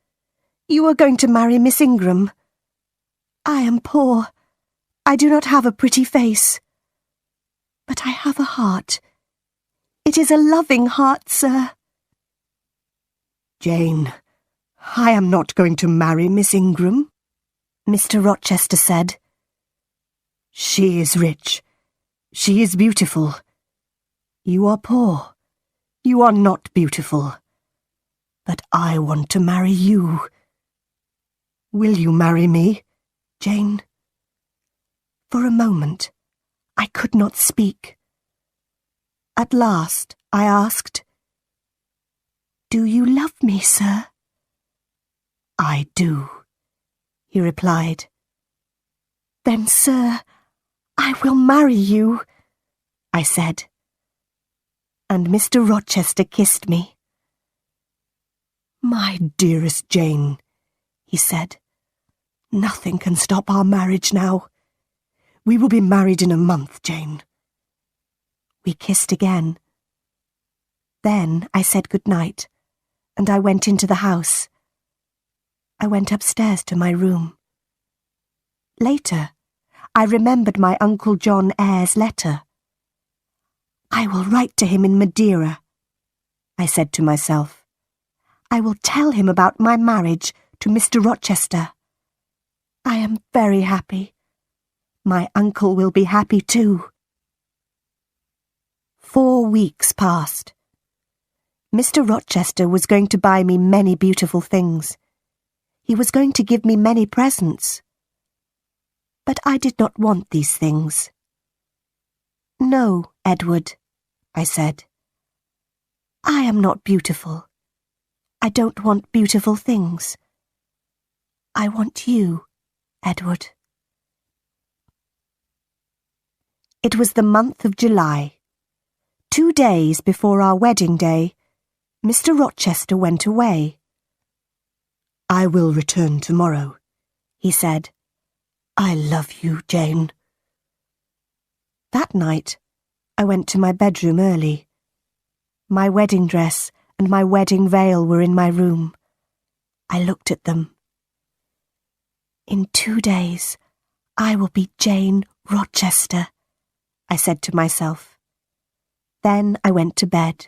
Speaker 1: "You are going to marry Miss Ingram. I am poor. I do not have a pretty face. But I have a heart. It is a loving heart, sir." "Jane, I am not going to marry Miss Ingram," Mr. Rochester said. "She is rich. She is beautiful. You are poor. You are not beautiful. But I want to marry you. Will you marry me, Jane?" For a moment, I could not speak. At last, I asked, "Do you love me, sir?" "I do," he replied. "Then, sir, I will marry you," I said. And Mr. Rochester kissed me. "My dearest Jane," he said, "nothing can stop our marriage now. We will be married in a month, Jane." We kissed again, Then I said good night, and I went into the house. I went upstairs to my room. Later, I remembered my Uncle John Eyre's letter. I will write to him in Madeira, I said to myself. I will tell him about my marriage to Mr Rochester. I am very happy. My uncle will be happy too. 4 weeks passed. Mr Rochester was going to buy me many beautiful things. He was going to give me many presents. But I did not want these things. No, Edward, I said. I am not beautiful. I don't want beautiful things. I want you, Edward. It was the month of July. 2 days before our wedding day, Mr Rochester went away. I will return tomorrow, he said. I love you, Jane. That night, I went to my bedroom early. My wedding dress and my wedding veil were in my room. I looked at them. In 2 days, I will be Jane Rochester, I said to myself. Then I went to bed.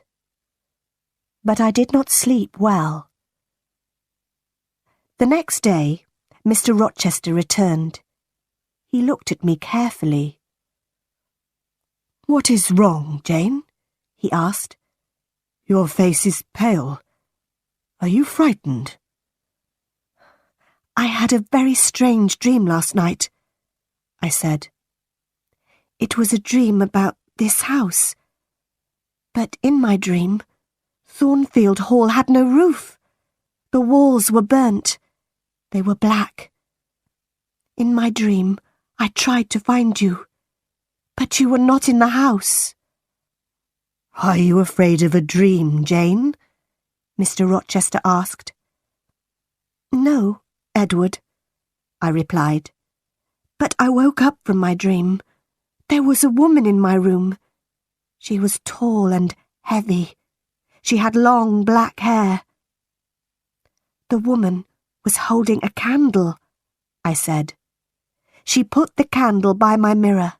Speaker 1: But I did not sleep well. The next day, Mr Rochester returned. He looked at me carefully. What is wrong, Jane? He asked. Your face is pale. Are you frightened? I had a very strange dream last night, I said. It was a dream about this house. But in my dream, Thornfield Hall had no roof. The walls were burnt. They were black. In my dream, I tried to find you, but you were not in the house. Are you afraid of a dream, Jane? Mr Rochester asked. No, Edward, I replied. But I woke up from my dream. There was a woman in my room. She was tall and heavy. She had long black hair. The woman was holding a candle, I said. She put the candle by my mirror.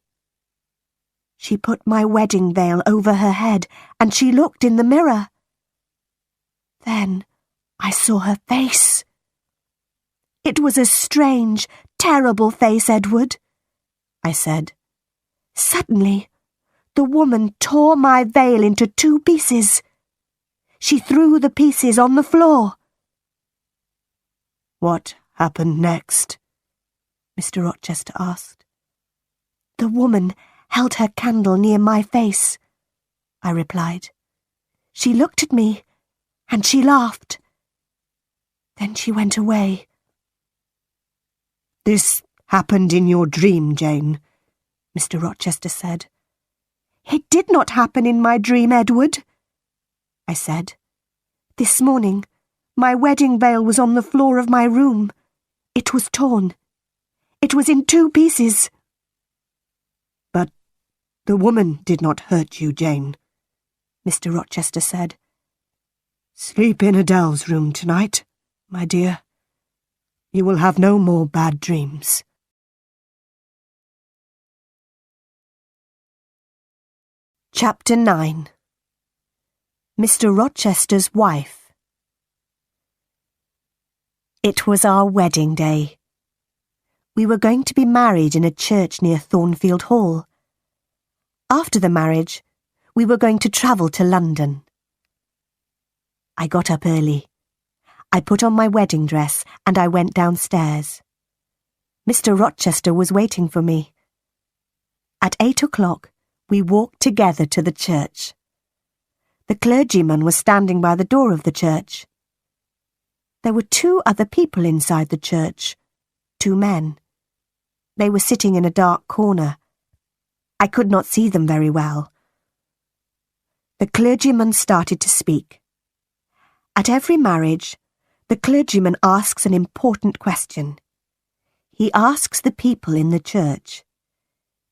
Speaker 1: She put my wedding veil over her head, and she looked in the mirror. Then I saw her face. It was a strange, terrible face, Edward, I said. Suddenly, the woman tore my veil into 2 pieces. She threw the pieces on the floor. What happened next? Mr Rochester asked. The woman held her candle near my face, I replied. She looked at me, and she laughed. Then she went away. This happened in your dream, Jane, Mr Rochester said. It did not happen in my dream, Edward, I said. This morning, my wedding veil was on the floor of my room. It was torn. It was in 2 pieces. But the woman did not hurt you, Jane, Mr Rochester said. Sleep in Adele's room tonight, my dear. You will have no more bad dreams. Chapter 9. Mr Rochester's Wife. It was our wedding day. We were going to be married in a church near Thornfield Hall. After the marriage, we were going to travel to London. I got up early. I put on my wedding dress and I went downstairs. Mr Rochester was waiting for me. At 8 o'clock, we walked together to the church. The clergyman was standing by the door of the church. There were 2 other people inside the church, 2 men. They were sitting in a dark corner. I could not see them very well. The clergyman started to speak. At every marriage, the clergyman asks an important question. He asks the people in the church,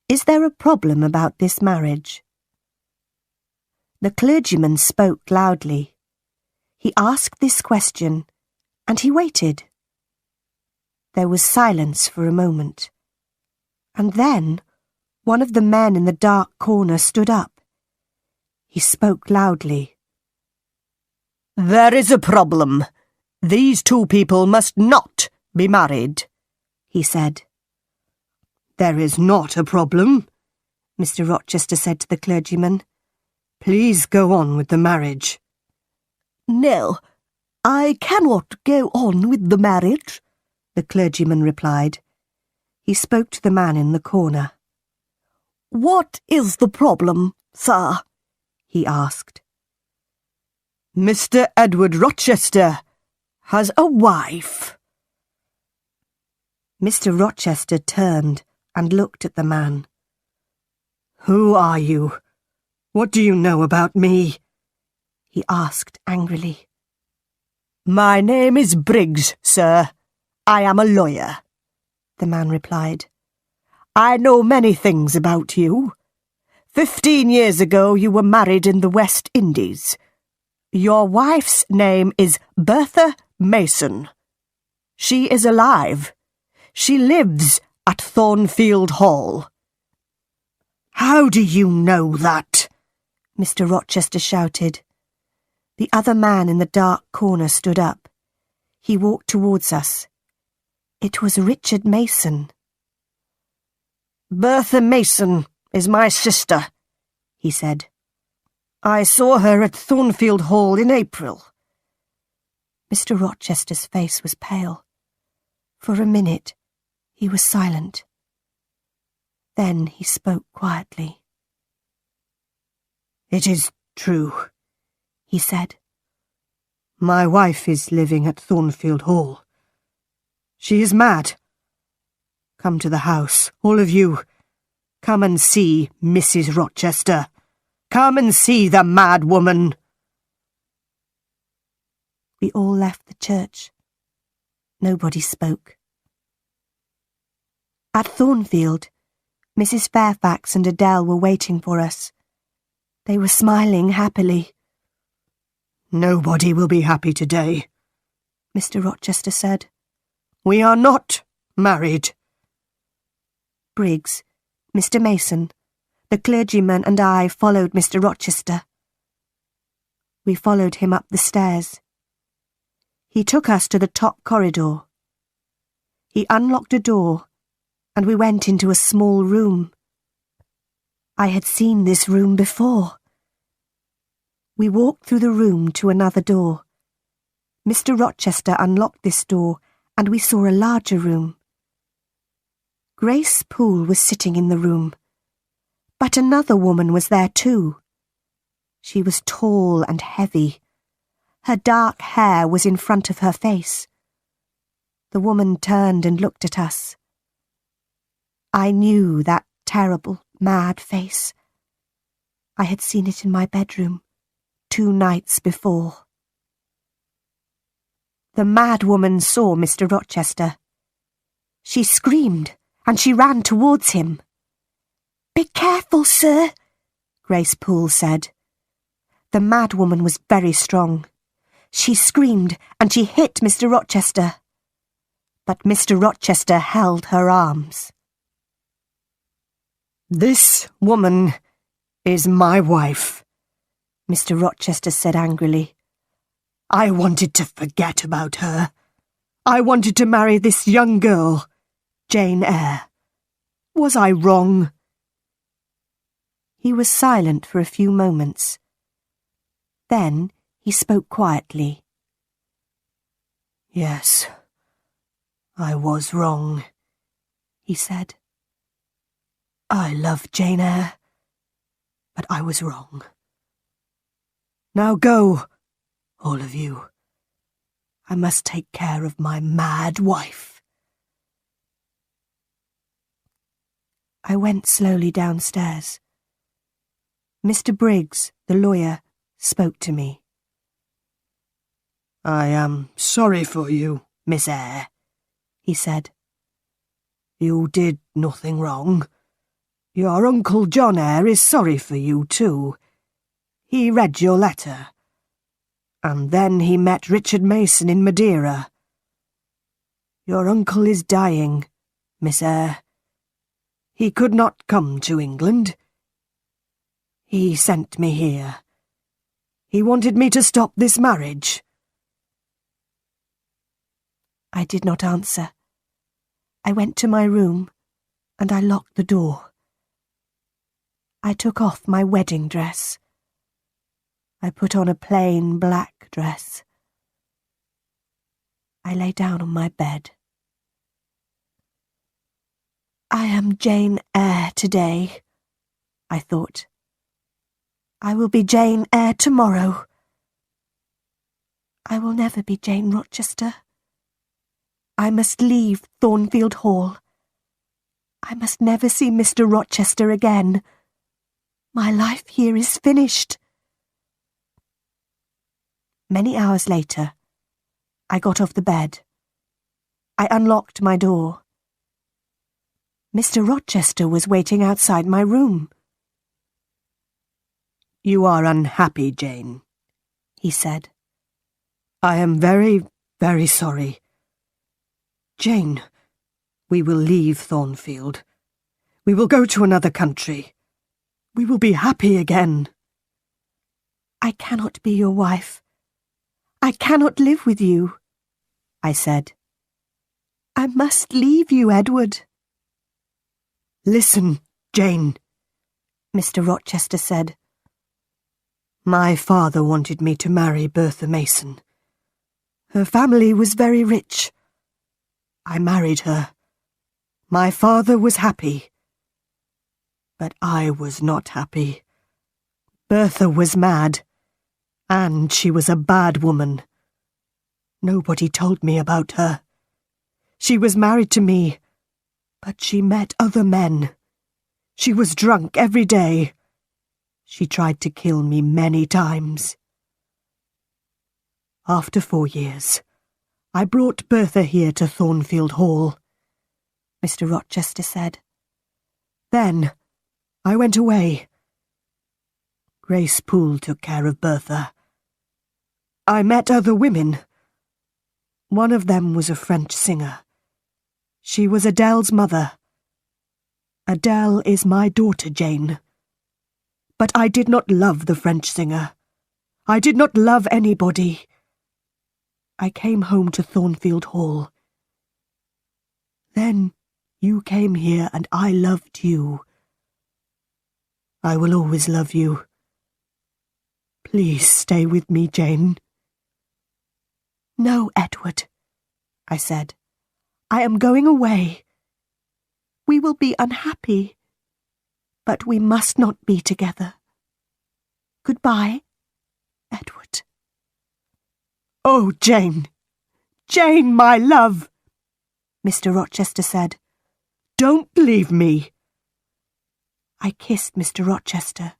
Speaker 1: "Is there a problem about this marriage?" The clergyman spoke loudly. He asked this question, and he waited. There was silence for a moment, and then one of the men in the dark corner stood up. He spoke loudly.
Speaker 2: "There is a problem. These two people must not be married," he said.
Speaker 1: "There is not a problem," Mr Rochester said to the clergyman. "Please go on with the marriage."
Speaker 2: "No, I cannot go on with the marriage," the clergyman replied.
Speaker 1: He spoke to the man in the corner.
Speaker 2: "What is the problem, sir?" he asked. "Mr Edward Rochester has a wife."
Speaker 1: Mr Rochester turned and looked at the man.
Speaker 2: "Who are you? What do you know about me?"
Speaker 1: he asked angrily.
Speaker 2: "My name is Briggs, sir. I am a lawyer," the man replied. "I know many things about you. 15 years ago you were married in the West Indies. Your wife's name is Bertha Mason. She is alive. She lives at Thornfield Hall."
Speaker 1: "How do you know that?" Mr Rochester shouted. The other man in the dark corner stood up. He walked towards us. It was Richard Mason.
Speaker 2: "Bertha Mason is my sister," he said. "I saw her at Thornfield Hall in April."
Speaker 1: Mr Rochester's face was pale. For a minute, he was silent. Then he spoke quietly.
Speaker 2: "It is true,"
Speaker 1: he said.
Speaker 2: "My wife is living at Thornfield Hall. She is mad. Come to the house, all of you. Come and see Mrs. Rochester. Come and see the mad woman."
Speaker 1: We all left the church. Nobody spoke. At Thornfield, Mrs. Fairfax and Adele were waiting for us. They were smiling happily.
Speaker 2: "Nobody will be happy today,"
Speaker 1: Mr. Rochester said.
Speaker 2: "We are not married."
Speaker 1: Briggs, Mr. Mason, the clergyman and I followed Mr. Rochester. We followed him up the stairs. He took us to the top corridor. He unlocked a door, and we went into a small room. I had seen this room before. We walked through the room to another door. Mr. Rochester unlocked this door, and we saw a larger room. Grace Poole was sitting in the room, but another woman was there too. She was tall and heavy. Her dark hair was in front of her face. The woman turned and looked at us. I knew that terrible, mad face. I had seen it in my bedroom 2 nights before. The mad woman saw Mr. Rochester. She screamed, and she ran towards him. "Be careful, sir," Grace Poole said. The mad woman was very strong. She screamed, and she hit Mr. Rochester. But Mr. Rochester held her arms.
Speaker 2: "This woman is my wife,"
Speaker 1: Mr. Rochester said angrily.
Speaker 2: "I wanted to forget about her. I wanted to marry this young girl, Jane Eyre. Was I wrong?"
Speaker 1: He was silent for a few moments. Then he spoke quietly.
Speaker 2: "Yes, I was wrong," he said. "I love Jane Eyre, but I was wrong. Now go, all of you. I must take care of my mad wife."
Speaker 1: I went slowly downstairs. Mr. Briggs, the lawyer, spoke to me.
Speaker 2: "I am sorry for you, Miss Eyre," he said. "You did nothing wrong. Your Uncle John Eyre is sorry for you too. He read your letter. And then he met Richard Mason in Madeira. Your uncle is dying, Miss Eyre. He could not come to England. He sent me here. He wanted me to stop this marriage. I did not answer. I went to my room, and I locked the door. I took off my wedding dress. I put on a plain black dress. I lay down on my bed. I am Jane Eyre today, I thought. I will be Jane Eyre tomorrow. I will never be Jane Rochester. I must leave Thornfield Hall. I must never see Mr Rochester again. My life here is finished. Many hours later, I got off the bed. I unlocked my door. Mr Rochester was waiting outside my room. "You are unhappy, Jane," he said. "I am very, very sorry. Jane, we will leave Thornfield. We will go to another country. We will be happy again." "I cannot be your wife. I cannot live with you," I said. "I must leave you, Edward." "Listen, Jane," Mr Rochester said. "My father wanted me to marry Bertha Mason. Her family was very rich. I married her. My father was happy. But I was not happy. Bertha was mad. And she was a bad woman. Nobody told me about her. She was married to me, but she met other men. She was drunk every day. She tried to kill me many times. After 4 years, I brought Bertha here to Thornfield Hall," Mr Rochester said. "Then I went away. Grace Poole took care of Bertha. I met other women. One of them was a French singer. She was Adele's mother. Adele is my daughter, Jane. But I did not love the French singer. I did not love anybody. I came home to Thornfield Hall. Then you came here and I loved you. I will always love you. Please stay with me, Jane." "No, Edward," I said. "I am going away. We will be unhappy, but we must not be together. Goodbye, Edward." "Oh, Jane! Jane, my love!" Mr Rochester said. "Don't leave me." I kissed Mr Rochester.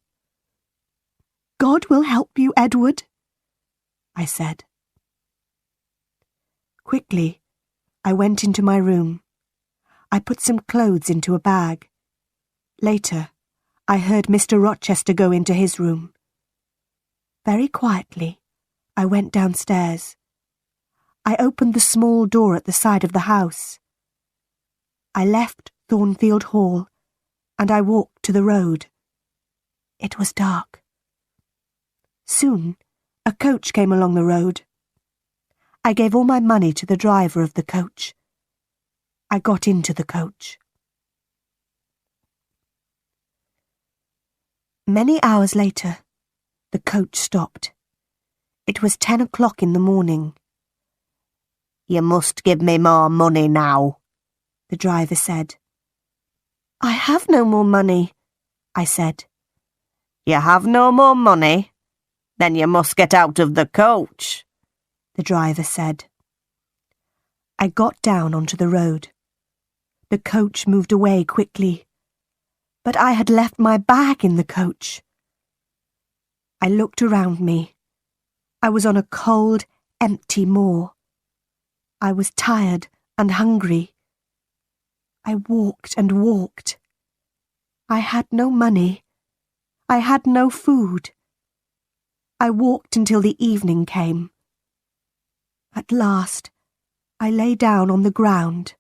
Speaker 2: "God will help you, Edward," I said. Quickly, I went into my room. I put some clothes into a bag. Later, I heard Mr Rochester go into his room. Very quietly, I went downstairs. I opened the small door at the side of the house. I left Thornfield Hall, and I walked to the road. It was dark. Soon, a coach came along the road. I gave all my money to the driver of the coach. I got into the coach. Many hours later, the coach stopped. It was 10 o'clock in the morning. "You must give me more money now," the driver said. "I have no more money," I said. "You have no more money? Then you must get out of the coach," the driver said. I got down onto the road. The coach moved away quickly, but I had left my bag in the coach. I looked around me. I was on a cold, empty moor. I was tired and hungry. I walked and walked. I had no money. I had no food.
Speaker 1: I walked until the evening came. At last, I lay down on the ground.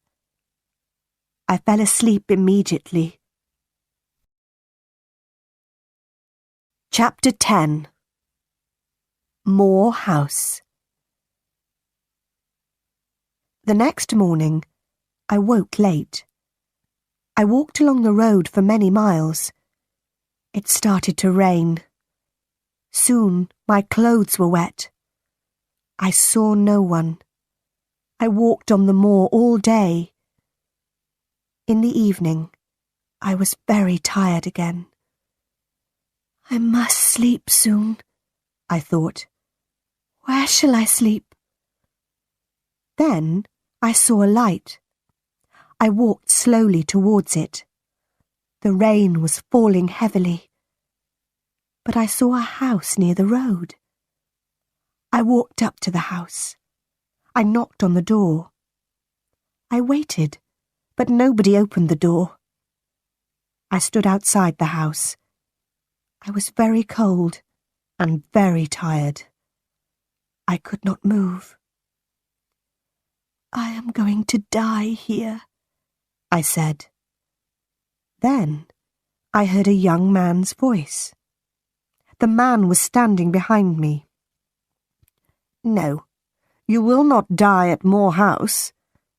Speaker 1: I fell asleep immediately.
Speaker 2: Chapter 10. Moor House. The next morning, I woke late. I walked along the road for many miles. It started to rain. Soon my clothes were wet. I saw no one. I walked on the moor all day. In the evening, I was very tired again. I must sleep soon, I thought. Where shall I sleep? Then I saw a light. I walked slowly towards it. The rain was falling heavily. But I saw a house near the road. I walked up to the house. I knocked on the door. I waited, but nobody opened the door. I stood outside the house. I was very cold and very tired. I could not move. I am going to die here, I said. Then I heard a young man's voice. The man was standing behind me. No, you will not die at Moor House,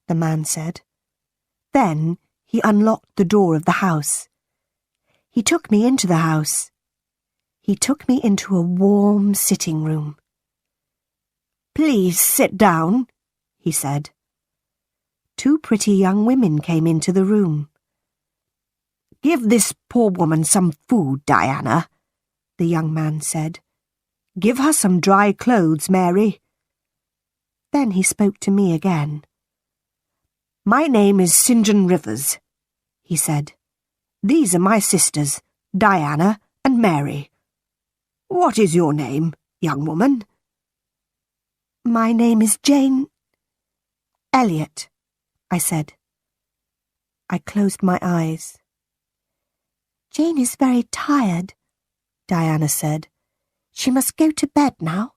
Speaker 2: the man said. Then he unlocked the door of the house. He took me into the house. He took me into a warm sitting room. Please sit down, he said. Two pretty young women came into the room. Give this poor woman some food, Diana, the young man said. Give her some dry clothes, Mary. Then he spoke to me again. My name is St John Rivers, he said. These are my sisters, Diana and Mary. What is your name, young woman? My name is Jane Elliot, I said. I closed my eyes. Jane is very tired, Diana said. She must go to bed now.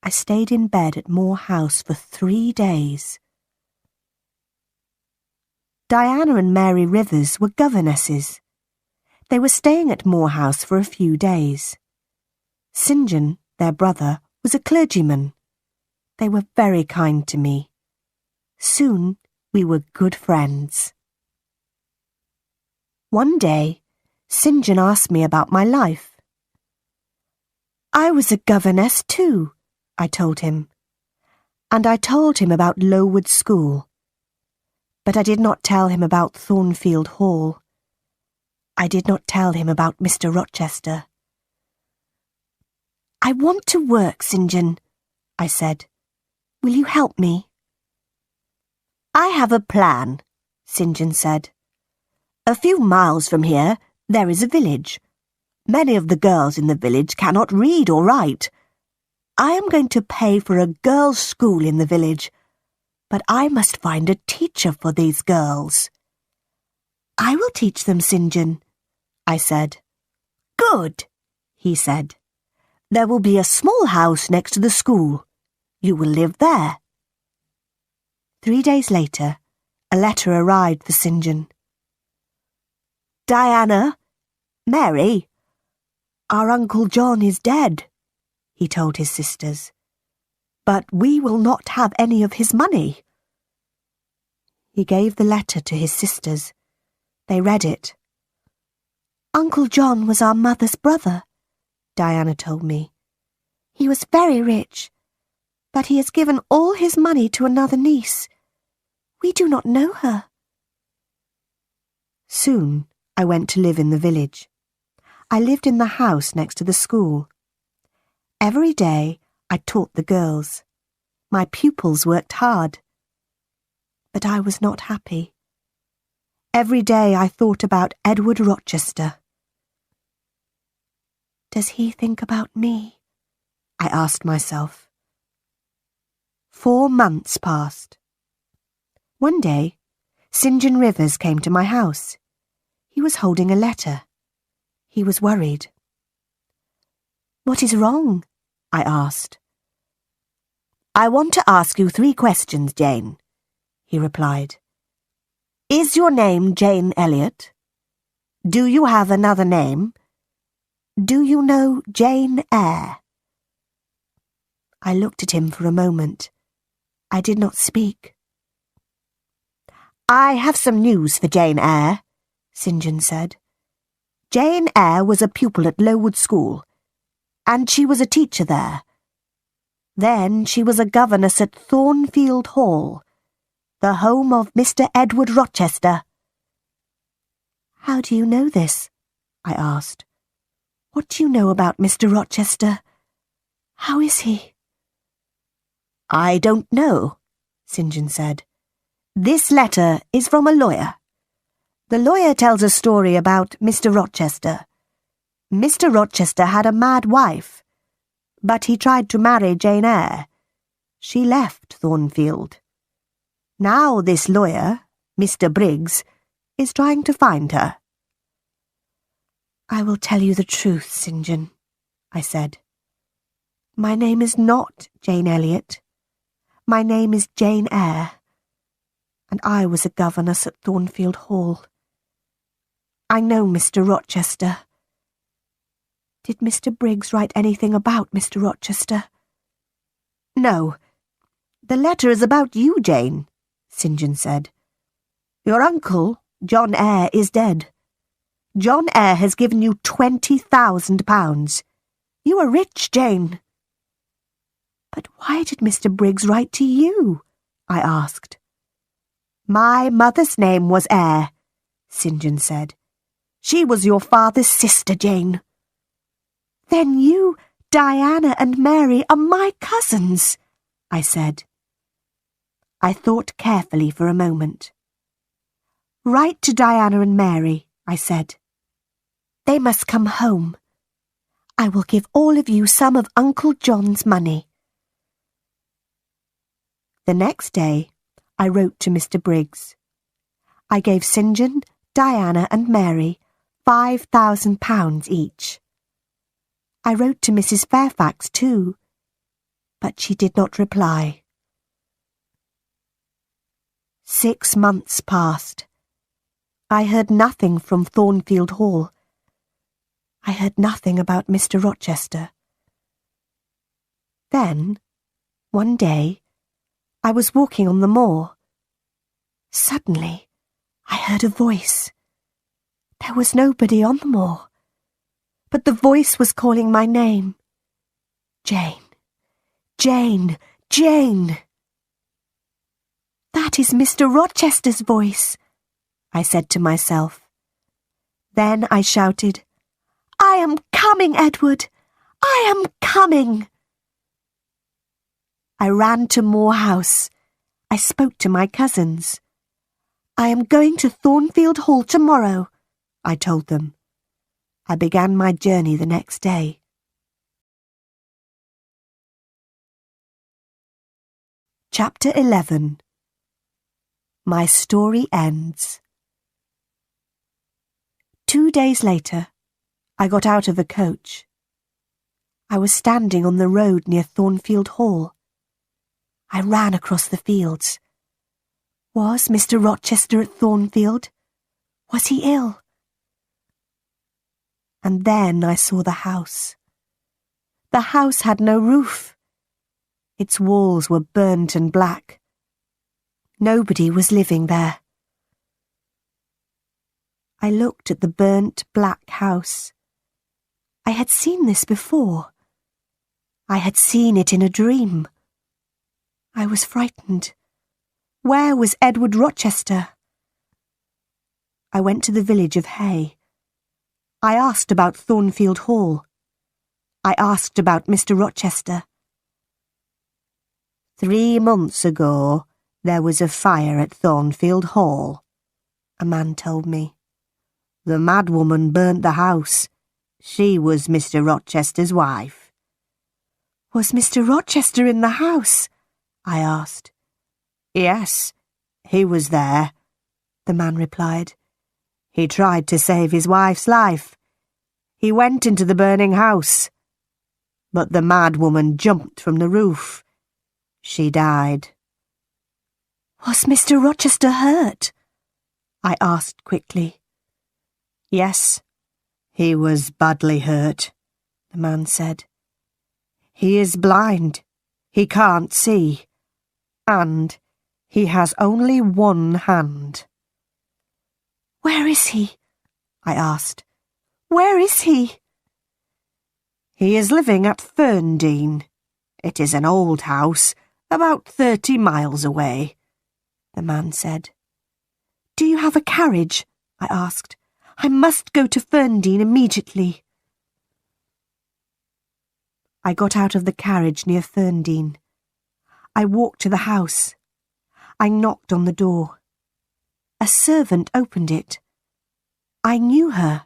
Speaker 2: I stayed in bed at Moor House for 3 days. Diana and Mary Rivers were governesses. They were staying at Moor House for a few days. St John, their brother, was a clergyman. They were very kind to me. Soon we were good friends. One day, St John asked me about my life. I was a governess too, I told him. And I told him about Lowood School. But I did not tell him about Thornfield Hall. I did not tell him about Mr Rochester. I want to work, St John, I said. Will you help me? I have a plan, St John said. A few miles from here, there is a village. Many of the girls in the village cannot read or write. I am going to pay for a girls' school in the village, but I must find a teacher for these girls. I will teach them, St John, I said. Good, he said. There will be a small house next to the school. You will live there. 3 days later, a letter arrived for St John. Diana, Mary, our Uncle John is dead, he told his sisters. But we will not have any of his money. He gave the letter to his sisters. They read it. Uncle John was our mother's brother, Diana told me. He was very rich, but he has given all his money to another niece. We do not know her. Soon I went to live in the village. I lived in the house next to the school. Every day I taught the girls. My pupils worked hard. But I was not happy. Every day I thought about Edward Rochester. Does he think about me? I asked myself. 4 months passed. One day, St John Rivers came to my house. He was holding a letter. He was worried.
Speaker 1: What is wrong? I asked.
Speaker 2: I want to ask you 3 questions, Jane, he replied. Is your name Jane Elliot? Do you have another name? Do you know Jane Eyre?
Speaker 1: I looked at him for a moment. I did not speak.
Speaker 2: I have some news for Jane Eyre, St John said. Jane Eyre was a pupil at Lowood School, and she was a teacher there. Then she was a governess at Thornfield Hall, the home of Mr Edward Rochester.
Speaker 1: How do you know this? I asked. What do you know about Mr Rochester? How is he?
Speaker 2: I don't know, St John said. This letter is from a lawyer. The lawyer tells a story about Mr Rochester. Mr Rochester had a mad wife, but he tried to marry Jane Eyre. She left Thornfield. Now this lawyer, Mr Briggs, is trying to find her.
Speaker 1: I will tell you the truth, St John, I said. My name is not Jane Elliot. My name is Jane Eyre, and I was a governess at Thornfield Hall. I know Mr Rochester. Did Mr Briggs write anything about Mr Rochester?
Speaker 2: No. The letter is about you, Jane, St John said. Your uncle, John Eyre, is dead. John Eyre has given you £20,000. You are rich, Jane.
Speaker 1: But why did Mr Briggs write to you? I asked.
Speaker 2: My mother's name was Eyre, St John said. She was your father's sister, Jane.
Speaker 1: Then you, Diana and Mary are my cousins, I said.
Speaker 2: I thought carefully for a moment.
Speaker 1: Write to Diana and Mary, I said. They must come home. I will give all of you some of Uncle John's money.
Speaker 2: The next day, I wrote to Mr Briggs. I gave St John, Diana and Mary £5,000 each. I wrote to Mrs Fairfax too, but she did not reply. 6 months passed. I heard nothing from Thornfield Hall. I heard nothing about Mr Rochester. Then, one day, I was walking on the moor. Suddenly, I heard a voice. There was nobody on the moor, but the voice was calling my name. Jane, Jane, Jane. That is Mr Rochester's voice, I said to myself. Then I shouted, I am coming, Edward! I am coming! I ran to Moor House. I spoke to my cousins. I am going to Thornfield Hall tomorrow, I told them. I began my journey the next day. Chapter 11. My story ends. 2 days later, I got out of a coach. I was standing on the road near Thornfield Hall. I ran across the fields. Was Mr Rochester at Thornfield? Was he ill? And then I saw the house. The house had no roof. Its walls were burnt and black. Nobody was living there. I looked at the burnt black house. I had seen this before. I had seen it in a dream. I was frightened. Where was Edward Rochester? I went to the village of Hay. I asked about Thornfield Hall. I asked about Mr Rochester. 3 months ago, there was a fire at Thornfield Hall, a man told me. The madwoman burnt the house. She was Mr Rochester's wife. Was Mr Rochester in the house? I asked. Yes, he was there, the man replied. He tried to save his wife's life. He went into the burning house. but the mad woman jumped from the roof. She died.
Speaker 1: Was Mr. Rochester hurt? I asked quickly.
Speaker 2: Yes, he was badly hurt, the man said. He is blind. He can't see. And he has only one hand.
Speaker 1: Where is he? I asked. Where is he?
Speaker 2: He is living at Ferndean. It is an old house, about 30 miles away, the man said.
Speaker 1: Do you have a carriage? I asked. I must go to Ferndean immediately. I got out of the carriage near Ferndean. I walked to the house. I knocked on the door. A servant opened it. I knew her.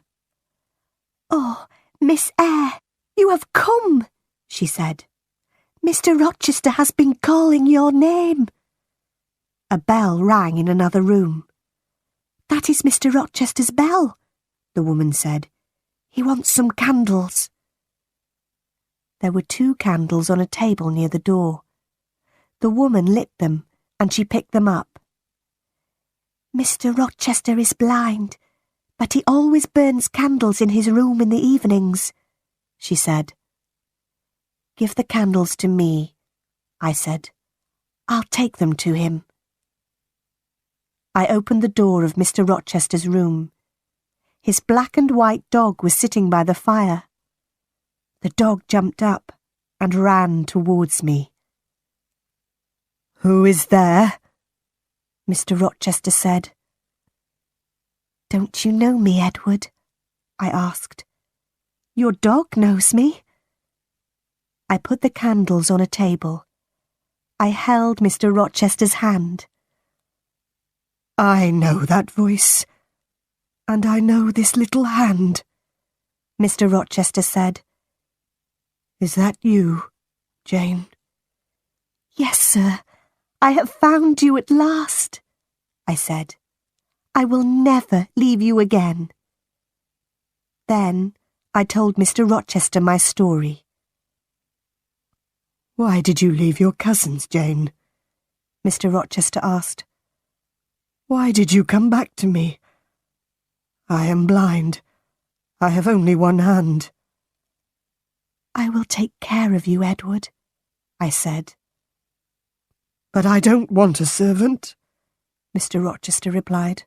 Speaker 1: Oh, Miss Eyre, you have come, she said. Mr. Rochester has been calling your name. A bell rang in another room. That is Mr. Rochester's bell, the woman said. He wants some candles. There were 2 candles on a table near the door. The woman lit them, and she picked them up. Mr. Rochester is blind, but he always burns candles in his room in the evenings, she said. Give the candles to me, I said. I'll take them to him. I opened the door of Mr. Rochester's room. His black and white dog was sitting by the fire. The dog jumped up and ran towards me.
Speaker 2: Who is there?
Speaker 1: Mr. Rochester said. Don't you know me, Edward? I asked. Your dog knows me. I put the candles on a table. I held Mr. Rochester's hand.
Speaker 2: I know that voice, and I know this little hand,
Speaker 1: Mr. Rochester said.
Speaker 2: Is that you, Jane?
Speaker 1: Yes, sir. I have found you at last, I said. I will never leave you again. Then I told Mr. Rochester my story.
Speaker 2: Why did you leave your cousins, Jane?
Speaker 1: Mr. Rochester asked.
Speaker 2: Why did you come back to me? I am blind. I have only one hand.
Speaker 1: I will take care of you, Edward, I said.
Speaker 2: But I don't want a servant,
Speaker 1: Mr. Rochester replied.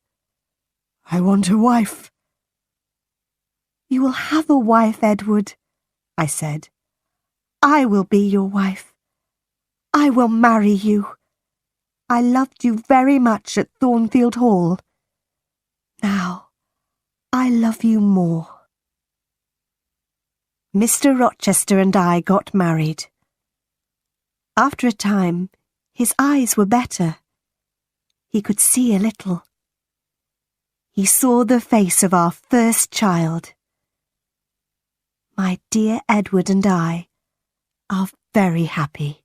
Speaker 2: I want a wife.
Speaker 1: You will have a wife, Edward, I said. I will be your wife. I will marry you. I loved you very much at Thornfield Hall. Now, I love you more. Mr. Rochester and I got married. After a time, his eyes were better. He could see a little. He saw the face of our first child. My dear Edward and I are very happy.